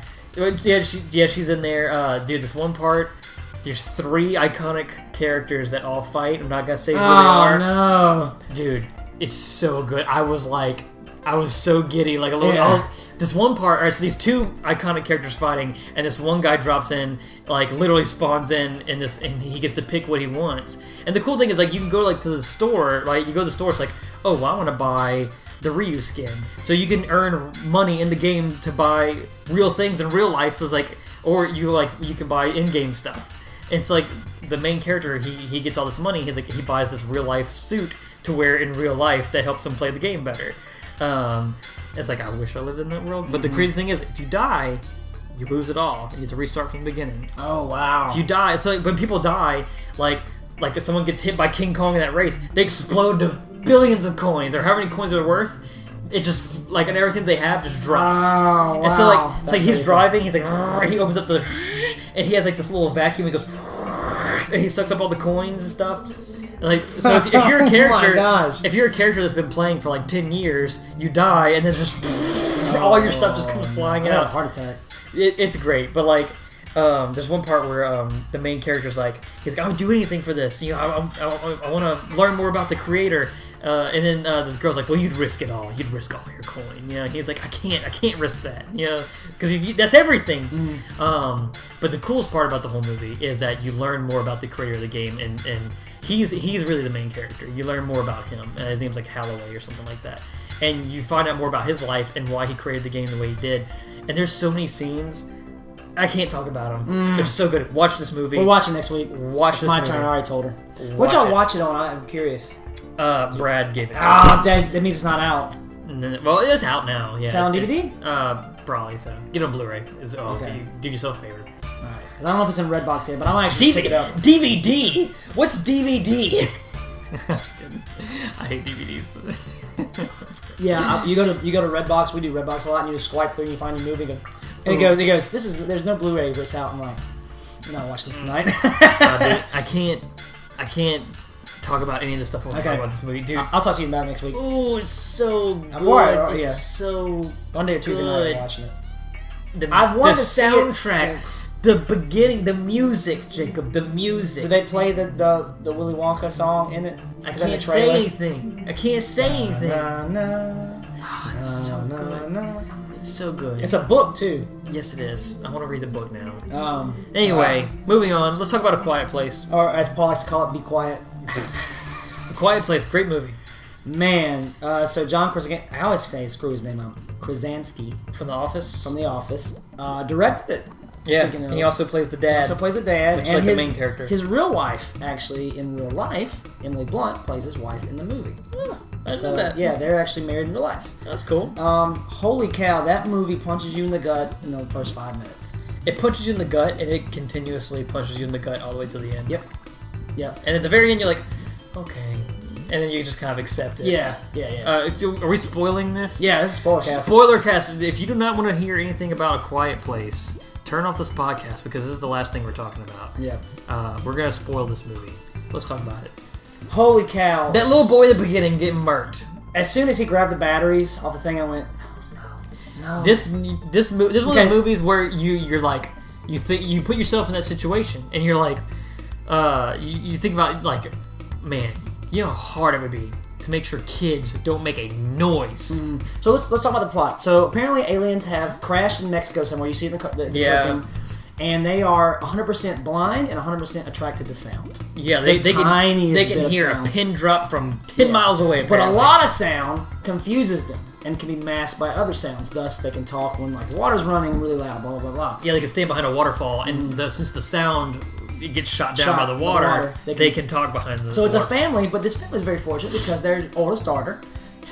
Yeah, she's in there. Dude, this one part, there's 3 iconic characters that all fight. I'm not gonna say who they are. Oh no, dude, it's so good. I was so giddy, like a little. This one part, alright, so these 2 iconic characters fighting, and this one guy drops in, like literally spawns in this, and he gets to pick what he wants. And the cool thing is, like, you can go like to the store, right? You go to the store, it's like, oh, well, I want to buy the Ryu skin, so you can earn money in the game to buy real things in real life. So it's like, or you can buy in-game stuff. It's like the main character, he gets all this money. He's like, he buys this real life suit to wear in real life that helps him play the game better. It's like, I wish I lived in that world. But the crazy thing is, if you die, you lose it all. You have to restart from the beginning. Oh wow! If you die, it's like when people die, like if someone gets hit by King Kong in that race, they explode to billions of coins, or however many coins they're worth. It just, like, and everything they have just drops. Oh, wow. And so, like, it's like he's driving, he's like, he opens up the, and he has like this little vacuum. He goes, and he sucks up all the coins and stuff. Like, so if you're a character, if you're a character that's been playing for like 10 years, you die, and then just all your stuff just comes flying out. A heart attack. It's great, but like, there's one part where the main character's like, he's like, I would do anything for this. You know, I want to learn more about the creator. And then this girl's like, well, you'd risk it all. You'd risk all your coin. You know, he's like, I can't risk that. You know, because that's everything. Mm. But the coolest part about the whole movie is that you learn more about the creator of the game, and he's really the main character. You learn more about him. His name's like Holloway or something like that, and you find out more about his life and why he created the game the way he did. And there's so many scenes. I can't talk about them. They're so good. Watch this movie. We're watching next week. Watch this movie. It's my turn. I already told her. What y'all watch it on? I'm curious. Brad gave it. Ah, that means it's not out. Well, it is out now. Yeah. It's out on DVD? Probably so. Get it on Blu-ray. Okay. Do yourself a favor. Alright. I don't know if it's in Redbox yet, but I might actually pick it up. DVD? What's DVD? I'm just kidding. I hate DVDs. Yeah, you go to Redbox. We do Redbox a lot, and you just swipe through and you find your movie. And it goes. There's no Blu-ray, but it's out. I'm like, I'm not watching this tonight. Dude, I can't talk about any of the stuff I want to talk about this movie, dude. I'll talk to you about it next week. Oh, it's so good. It's so one day or Tuesday night I'm watching it. I've wanted the soundtrack, the beginning, the music, Jacob, the music. Do they play the Willy Wonka song in it? I can't say anything. It's so good. It's so good. It's a book too. Yes, it is. I want to read the book now. Anyway, moving on. Let's talk about A Quiet Place. Or as Paul likes to call it, Be Quiet. A Quiet Place, great movie. Man, so John Krasinski, I always screw his name up. Krasinski. From The Office. Directed it. Yeah, and he also plays the dad. Which is like the main character. His real wife, actually, in real life, Emily Blunt, plays his wife in the movie. Oh, I didn't know that. Yeah, they're actually married in real life. That's cool. Holy cow, that movie punches you in the gut in the first 5 minutes. It punches you in the gut, and it continuously punches you in the gut all the way to the end. Yep. And at the very end, you're like, okay. And then you just kind of accept it. Yeah. Are we spoiling this? Yeah, this is spoiler cast. Spoiler cast. If you do not want to hear anything about A Quiet Place, turn off this podcast because this is the last thing we're talking about. Yeah. We're going to spoil this movie. Let's talk about it. Holy cow. That little boy at the beginning getting murked. As soon as he grabbed the batteries off the thing, I went, no. This one of those movies where you're like, you put yourself in that situation and you're like, you think about, like, man, you know how hard it would be to make sure kids don't make a noise. So let's talk about the plot. So apparently aliens have crashed in Mexico somewhere. You see the clipping, and they are 100% blind and 100% attracted to sound. Yeah, they can hear a pin drop from 10 miles away. Apparently. But a lot of sound confuses them and can be masked by other sounds. Thus, they can talk when like water's running really loud. Blah blah blah blah. Yeah, they can stand behind a waterfall, and since the sound it gets shot down by the water, they can talk behind the So it's a family, but this family is very fortunate because their oldest daughter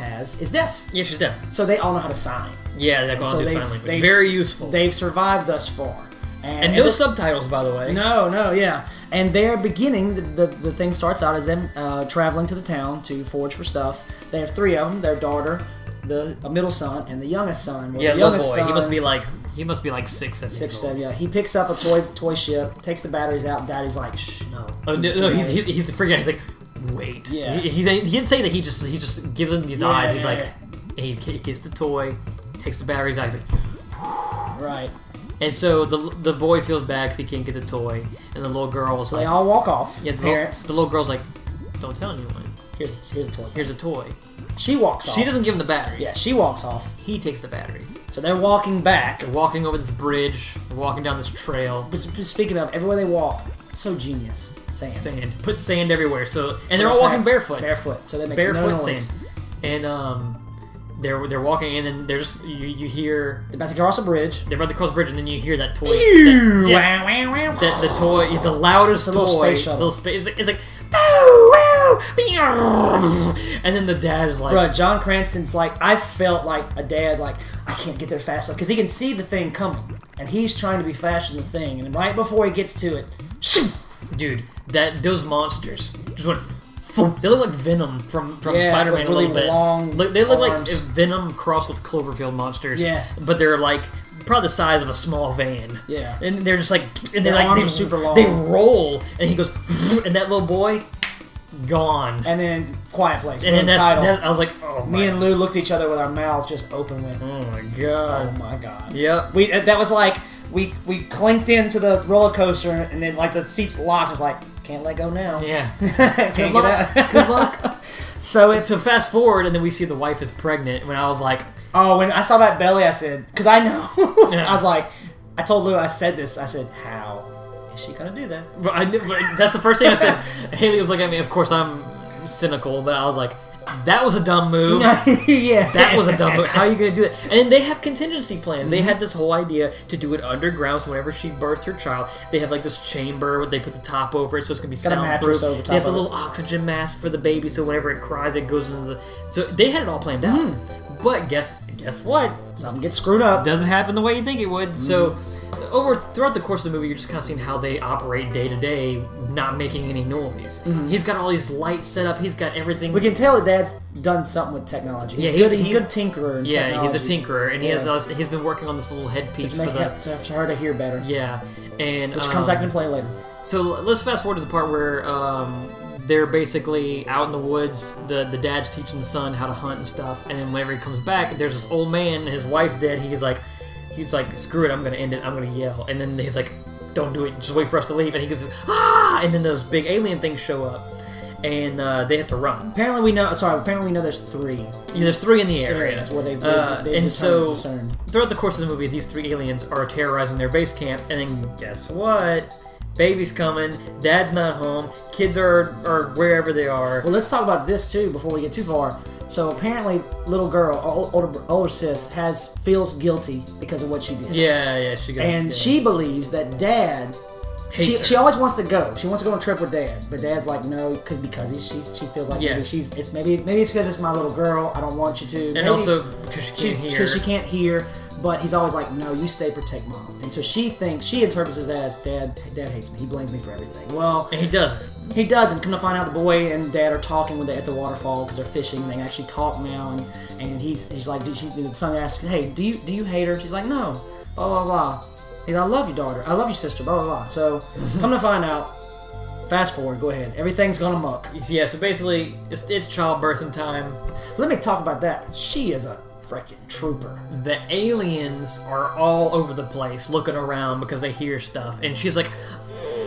is deaf. Yeah, she's deaf. So they all know how to sign. Yeah, they're going to do sign language. Very useful. They've survived thus far. And no subtitles, by the way. No, yeah. And they're beginning, the thing starts out as them traveling to the town to forage for stuff. They have 3 of them, their daughter, a middle son, and the youngest son. Well, yeah, little boy. Son, he must be like 6, 7 6, 7, yeah. He picks up a toy ship, takes the batteries out, and Daddy's like, shh, no. Oh, no, he's freaking out. He's like, wait. Yeah. He didn't say that. He just gives him these eyes. He's like, he gets the toy, takes the batteries out. He's like, Right. and so the boy feels bad because he can't get the toy, and the little girl is So like, they all walk off. yeah, Parents. the little girl's like, don't tell anyone. Here's a toy. Here's a toy. She walks off. She doesn't give him the batteries. Yeah, she walks off. He takes the batteries. So they're walking back. They're walking over this bridge. They're walking down this trail. But speaking of, everywhere they walk, it's so genius. Sand. Put sand everywhere. So and they're all walking barefoot. Barefoot. So that makes Barefoot no noise. sand. And they're walking, and then they're just you hear They're about to cross a bridge. they're about to cross the bridge, and then you hear that toy. Ew. The toy, the loudest It's a little toy. space shuttle. It's a little space. It's like. Boo, woo, and then the dad is like, Bro, John Cranston's like, I felt like a dad, like, I can't get there fast enough. Because he can see the thing coming. And he's trying to be faster than the thing. And right before he gets to it, shoo! dude, those monsters just went. They look like Venom from Yeah, Spider-Man with a little really bit. long They look arms. like Venom crossed with Cloverfield monsters. Yeah. But they're like probably the size of a small van. Yeah. And they're just like, and Their they arms are super long. They roll, and he goes, and that little boy, gone. And then Quiet Place. And then boom, title. I was like, oh my. Me and Lou looked at each other with our mouths just open. Went, Oh my oh god. my god. Yep. That was like we clinked into the roller coaster and then like the seats locked. It was like, can't let go now. Yeah. Can't Good get luck. out. Good luck. So it's So fast forward, and then we see the wife is pregnant. When I was like, when I saw that belly, I said, because I know, Yeah. I was like, I told Lou, I said this. I said, how is she gonna do that? but that's the first thing I said. Haley was like, I mean, of course I'm cynical, but I was like, that was a dumb move. Yeah, That was a dumb move. How are you going to do that? And they have contingency plans. They had this whole idea to do it underground, so whenever she birthed her child, they have like this chamber where they put the top over it so it's going to be Got a mattress soundproof. over top They have the of it. little oxygen mask for the baby, so whenever it cries, it goes into the... So they had it all planned out. But guess what? Something gets screwed up. Doesn't happen the way you think it would. So throughout the course of the movie, you're just kind of seeing how they operate day to day, not making any noise. He's got all these lights set up. He's got everything. We can tell that Dad's done something with technology. He's Yeah, good. He's he's- good tinkerer. In yeah, technology. he's a tinkerer, and he's been working on this little headpiece to for make the for her to hear better. yeah, and Which comes back into play later. So let's fast forward to the part where they're basically out in the woods. The dad's teaching the son how to hunt and stuff, and then whenever he comes back, there's this old man, and his wife's dead. He's like, screw it, I'm gonna end it. I'm gonna yell, and then he's like, don't do it. Just wait for us to leave. And he goes, ah! And then those big alien things show up, and they have to run. Apparently we know there's 3 Yeah, there's 3 in the area. areas where they've and so discerned. throughout the course of the movie, these 3 aliens are terrorizing their base camp, and then guess what? Baby's coming, dad's not home, kids are wherever they are. Well, let's talk about this too before we get too far. So apparently, little girl, older sis, feels guilty because of what she did. Yeah, she goes. And she believes that Dad. Hates her. She always wants to go. She wants to go on a trip with Dad, but Dad's like no, because she feels like Yeah. maybe it's because it's my little girl. I don't want you to. And Maybe also because she can't hear. But he's always like, no, you stay, protect Mom. And so she interprets that as Dad hates me. He blames me for everything. Well, And he doesn't. he doesn't. Come to find out, the boy and Dad are talking at the waterfall because they're fishing. And they actually talk now, and he's like, the son asks, hey, do you hate her? She's like, no. Blah blah blah. He's like, I love you, daughter. I love you, sister. Blah blah blah. So come to find out. Fast forward. Go ahead. Everything's gone amok. Yeah. So basically, it's childbirthing time. Let me talk about that. She is a freaking trooper. The aliens are all over the place looking around because they hear stuff, and she's like,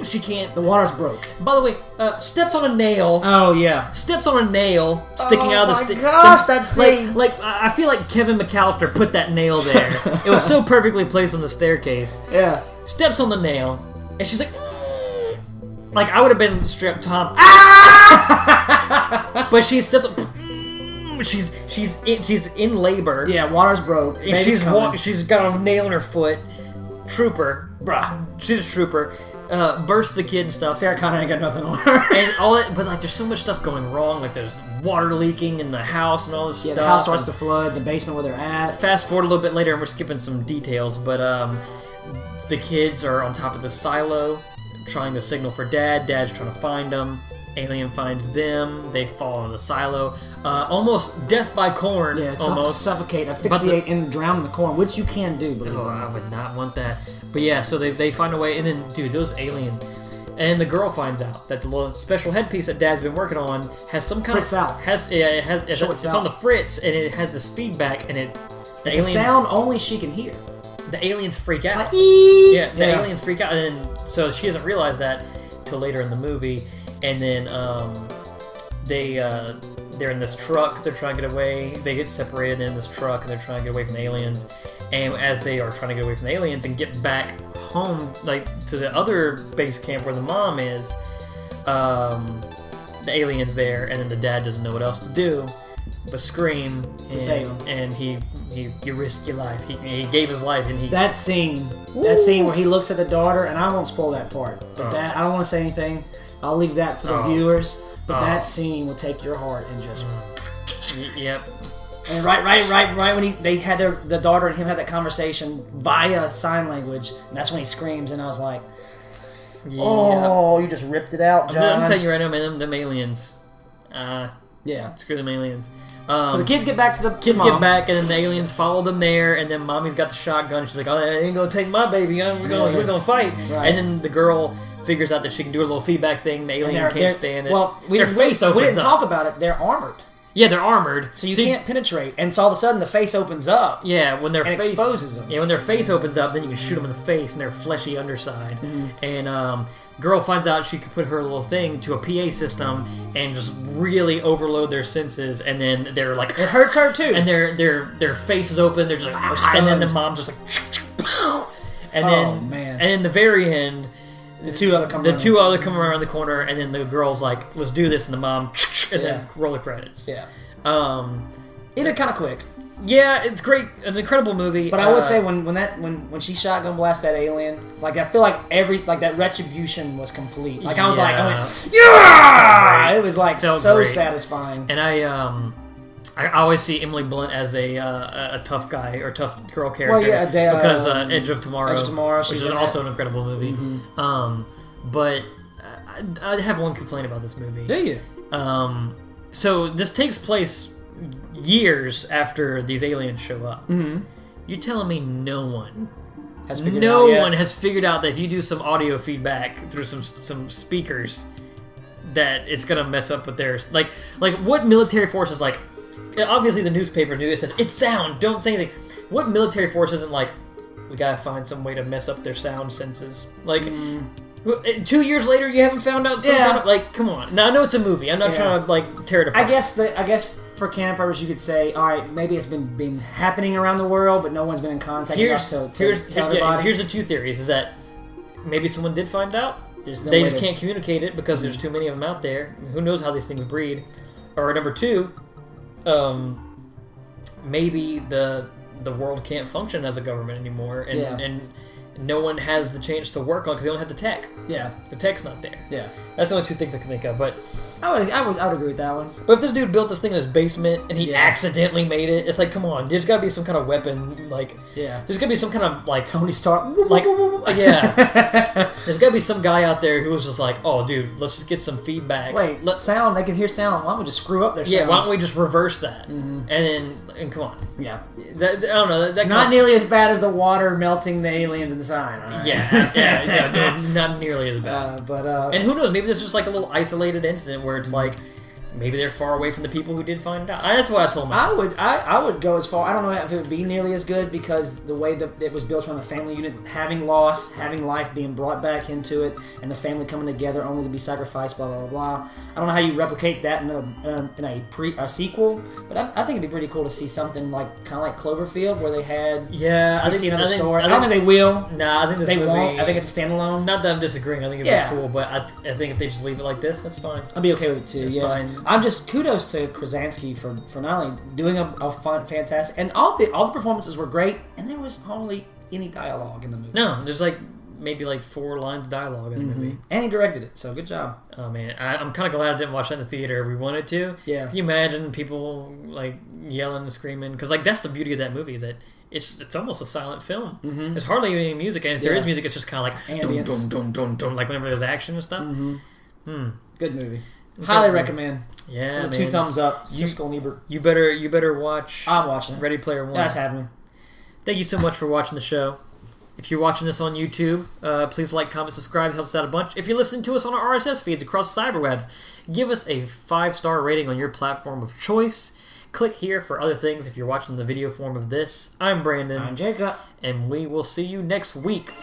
she can't. The water's broke. By the way, steps on a nail. Oh yeah. Steps on a nail sticking out of the that scene. Like I feel like Kevin McAllister put that nail there. It was so perfectly placed on the staircase. Yeah. Steps on the nail, and she's like, like I would have been stripped Tom. Ah! But she steps. She's in labor. Yeah, water's broke. And she's got a nail in her foot. Trooper. Bruh. She's a trooper. Bursts the kid and stuff. Sarah Connor ain't got nothing on her. And all that, but like there's so much stuff going wrong. Like there's water leaking in the house and all this Yeah, stuff. the house starts to flood, the basement where they're at. Fast forward a little bit later, and we're skipping some details, but the kids are on top of the silo trying to signal for Dad. Dad's trying to find them. Alien finds them. They fall into the silo. Almost death by corn. Yeah, almost. suffocate, asphyxiate, and drown in the corn, which you can do, believe it Oh, or I not. would not want that. But yeah, so they find a way, and then, dude, those aliens. And the girl finds out that the little special headpiece that Dad's been working on has some kind Fritz of... out. It's Shorts on out. the fritz, and it has this feedback, and It's a sound only she can hear. The aliens freak out. Like, yeah, the aliens freak out, and then so she doesn't realize that till later in the movie, and then they're in this truck. They're trying to get away. They get separated in this truck, and they're trying to get away from the aliens. And as they are trying to get away from the aliens and get back home, like to the other base camp where the mom is, the alien's there, and then the dad doesn't know what else to do but scream to save him. And he risked your life. He gave his life, and that scene where he looks at the daughter, and I won't spoil that part. But I don't want to say anything. I'll leave that for the viewers. But that scene will take your heart and just. Yep. And right when they had the daughter and him had that conversation via sign language, and that's when he screams, and I was like, "Oh, you just ripped it out, John." I'm telling you right now, man, them aliens. Screw them aliens. So the kids get back to the kids get back, and then the aliens follow them there, and then mommy's got the shotgun. She's like, "Oh, they ain't gonna take my baby. We're gonna fight." Right. And then the girl figures out that she can do a little feedback thing. The alien can't stand it. Well, we didn't talk about it. They're armored. Yeah, they're armored, so you can't penetrate. And so all of a sudden, the face opens up. Yeah, when their face exposes them. Yeah, when their face opens up, then you can shoot them in the face, and their fleshy underside. Mm-hmm. And girl finds out she could put her little thing to a PA system and just really overload their senses, and then they're like, it hurts her too. And their face is open. They're just like, and then the mom's just like, and then and in the very end. The two other come around the corner, and then the girl's like, "Let's do this," and the mom, and then roll the credits. Yeah. Ended kind of quick. Yeah, it's great, an incredible movie. But I would say when she shotgun blast that alien, like I feel like that retribution was complete. Like I was like, yeah, it was like so great. Satisfying. And I always see Emily Blunt as a tough guy or tough girl character. Well, yeah, because Edge of Tomorrow, which is also an incredible movie. Mm-hmm. But I have one complaint about this movie. Do you? So this takes place years after these aliens show up. Mm-hmm. You're telling me no one has figured out that if you do some audio feedback through some speakers, that it's gonna mess up with theirs. Like what military force is like? Obviously, the newspaper knew it says it's sound. Don't say anything. What military force isn't like? We gotta find some way to mess up their sound senses. Like 2 years later, you haven't found out. Kind of, like, come on. Now I know it's a movie. I'm not trying to like tear it apart. I guess for canon purpose, you could say, all right, maybe it's been happening around the world, but no one's been in contact with us to tell everybody. Here's the two theories: is that maybe someone did find out. They just can't communicate it because there's too many of them out there. Who knows how these things breed? Or number two. Maybe the world can't function as a government anymore, and no one has the chance to work on because they don't have the tech. Yeah, the tech's not there. Yeah, that's the only two things I can think of. But I would agree with that one. But if this dude built this thing in his basement and he accidentally made it, it's like, come on, there's got to be some kind of weapon. Like, there's got to be some kind of like Tony Stark. Like, there's got to be some guy out there who was just like, oh, dude, let's just get some feedback. Wait, sound. They can hear sound. Why don't we just screw up their sound? Yeah, why don't we just reverse that? Mm-hmm. And come on. Yeah. I don't know. That's not nearly as bad as the water melting the aliens inside. Right? Yeah, no, not nearly as bad. And who knows? Maybe there's just like a little isolated incident where it's like maybe they're far away from the people who did find out. That's what I told myself. I would go as far. I don't know if it would be nearly as good because the way that it was built around the family unit, having loss, having life being brought back into it, and the family coming together only to be sacrificed. Blah blah blah. I don't know how you replicate that in a sequel, but I think it'd be pretty cool to see something like kind of like Cloverfield where they had. Yeah, I see another story. I don't think they will. Nah, I think they won't. I think it's a standalone. Not that I'm disagreeing. I think it'd be cool, but I think if they just leave it like this, that's fine. I'd be okay with it too. It's fine. I'm just kudos to Krasinski for not only doing a fun, fantastic, and all the performances were great, and there was hardly any dialogue in the movie. No, there's like maybe like 4 lines of dialogue in the movie, and he directed it, so good job. Oh man, I'm kind of glad I didn't watch that in the theater. We wanted to. Yeah. Can you imagine people like yelling and screaming? Because like that's the beauty of that movie is that it's almost a silent film. Mm-hmm. There's hardly any music, and if there is music, it's just kind of like dum dum dum dum dum, like whenever there's action and stuff. Mm-hmm. Good movie. Highly recommend. Yeah, man. 2 thumbs up. Siskel and Ebert. You better watch. I'm watching it. Ready Player One. That's happening. Thank you so much for watching the show. If you're watching this on YouTube, please like, comment, subscribe. It helps out a bunch. If you're listening to us on our RSS feeds across the cyberwebs, give us a 5-star rating on your platform of choice. Click here for other things if you're watching the video form of this. I'm Brandon. I'm Jacob. And we will see you next week.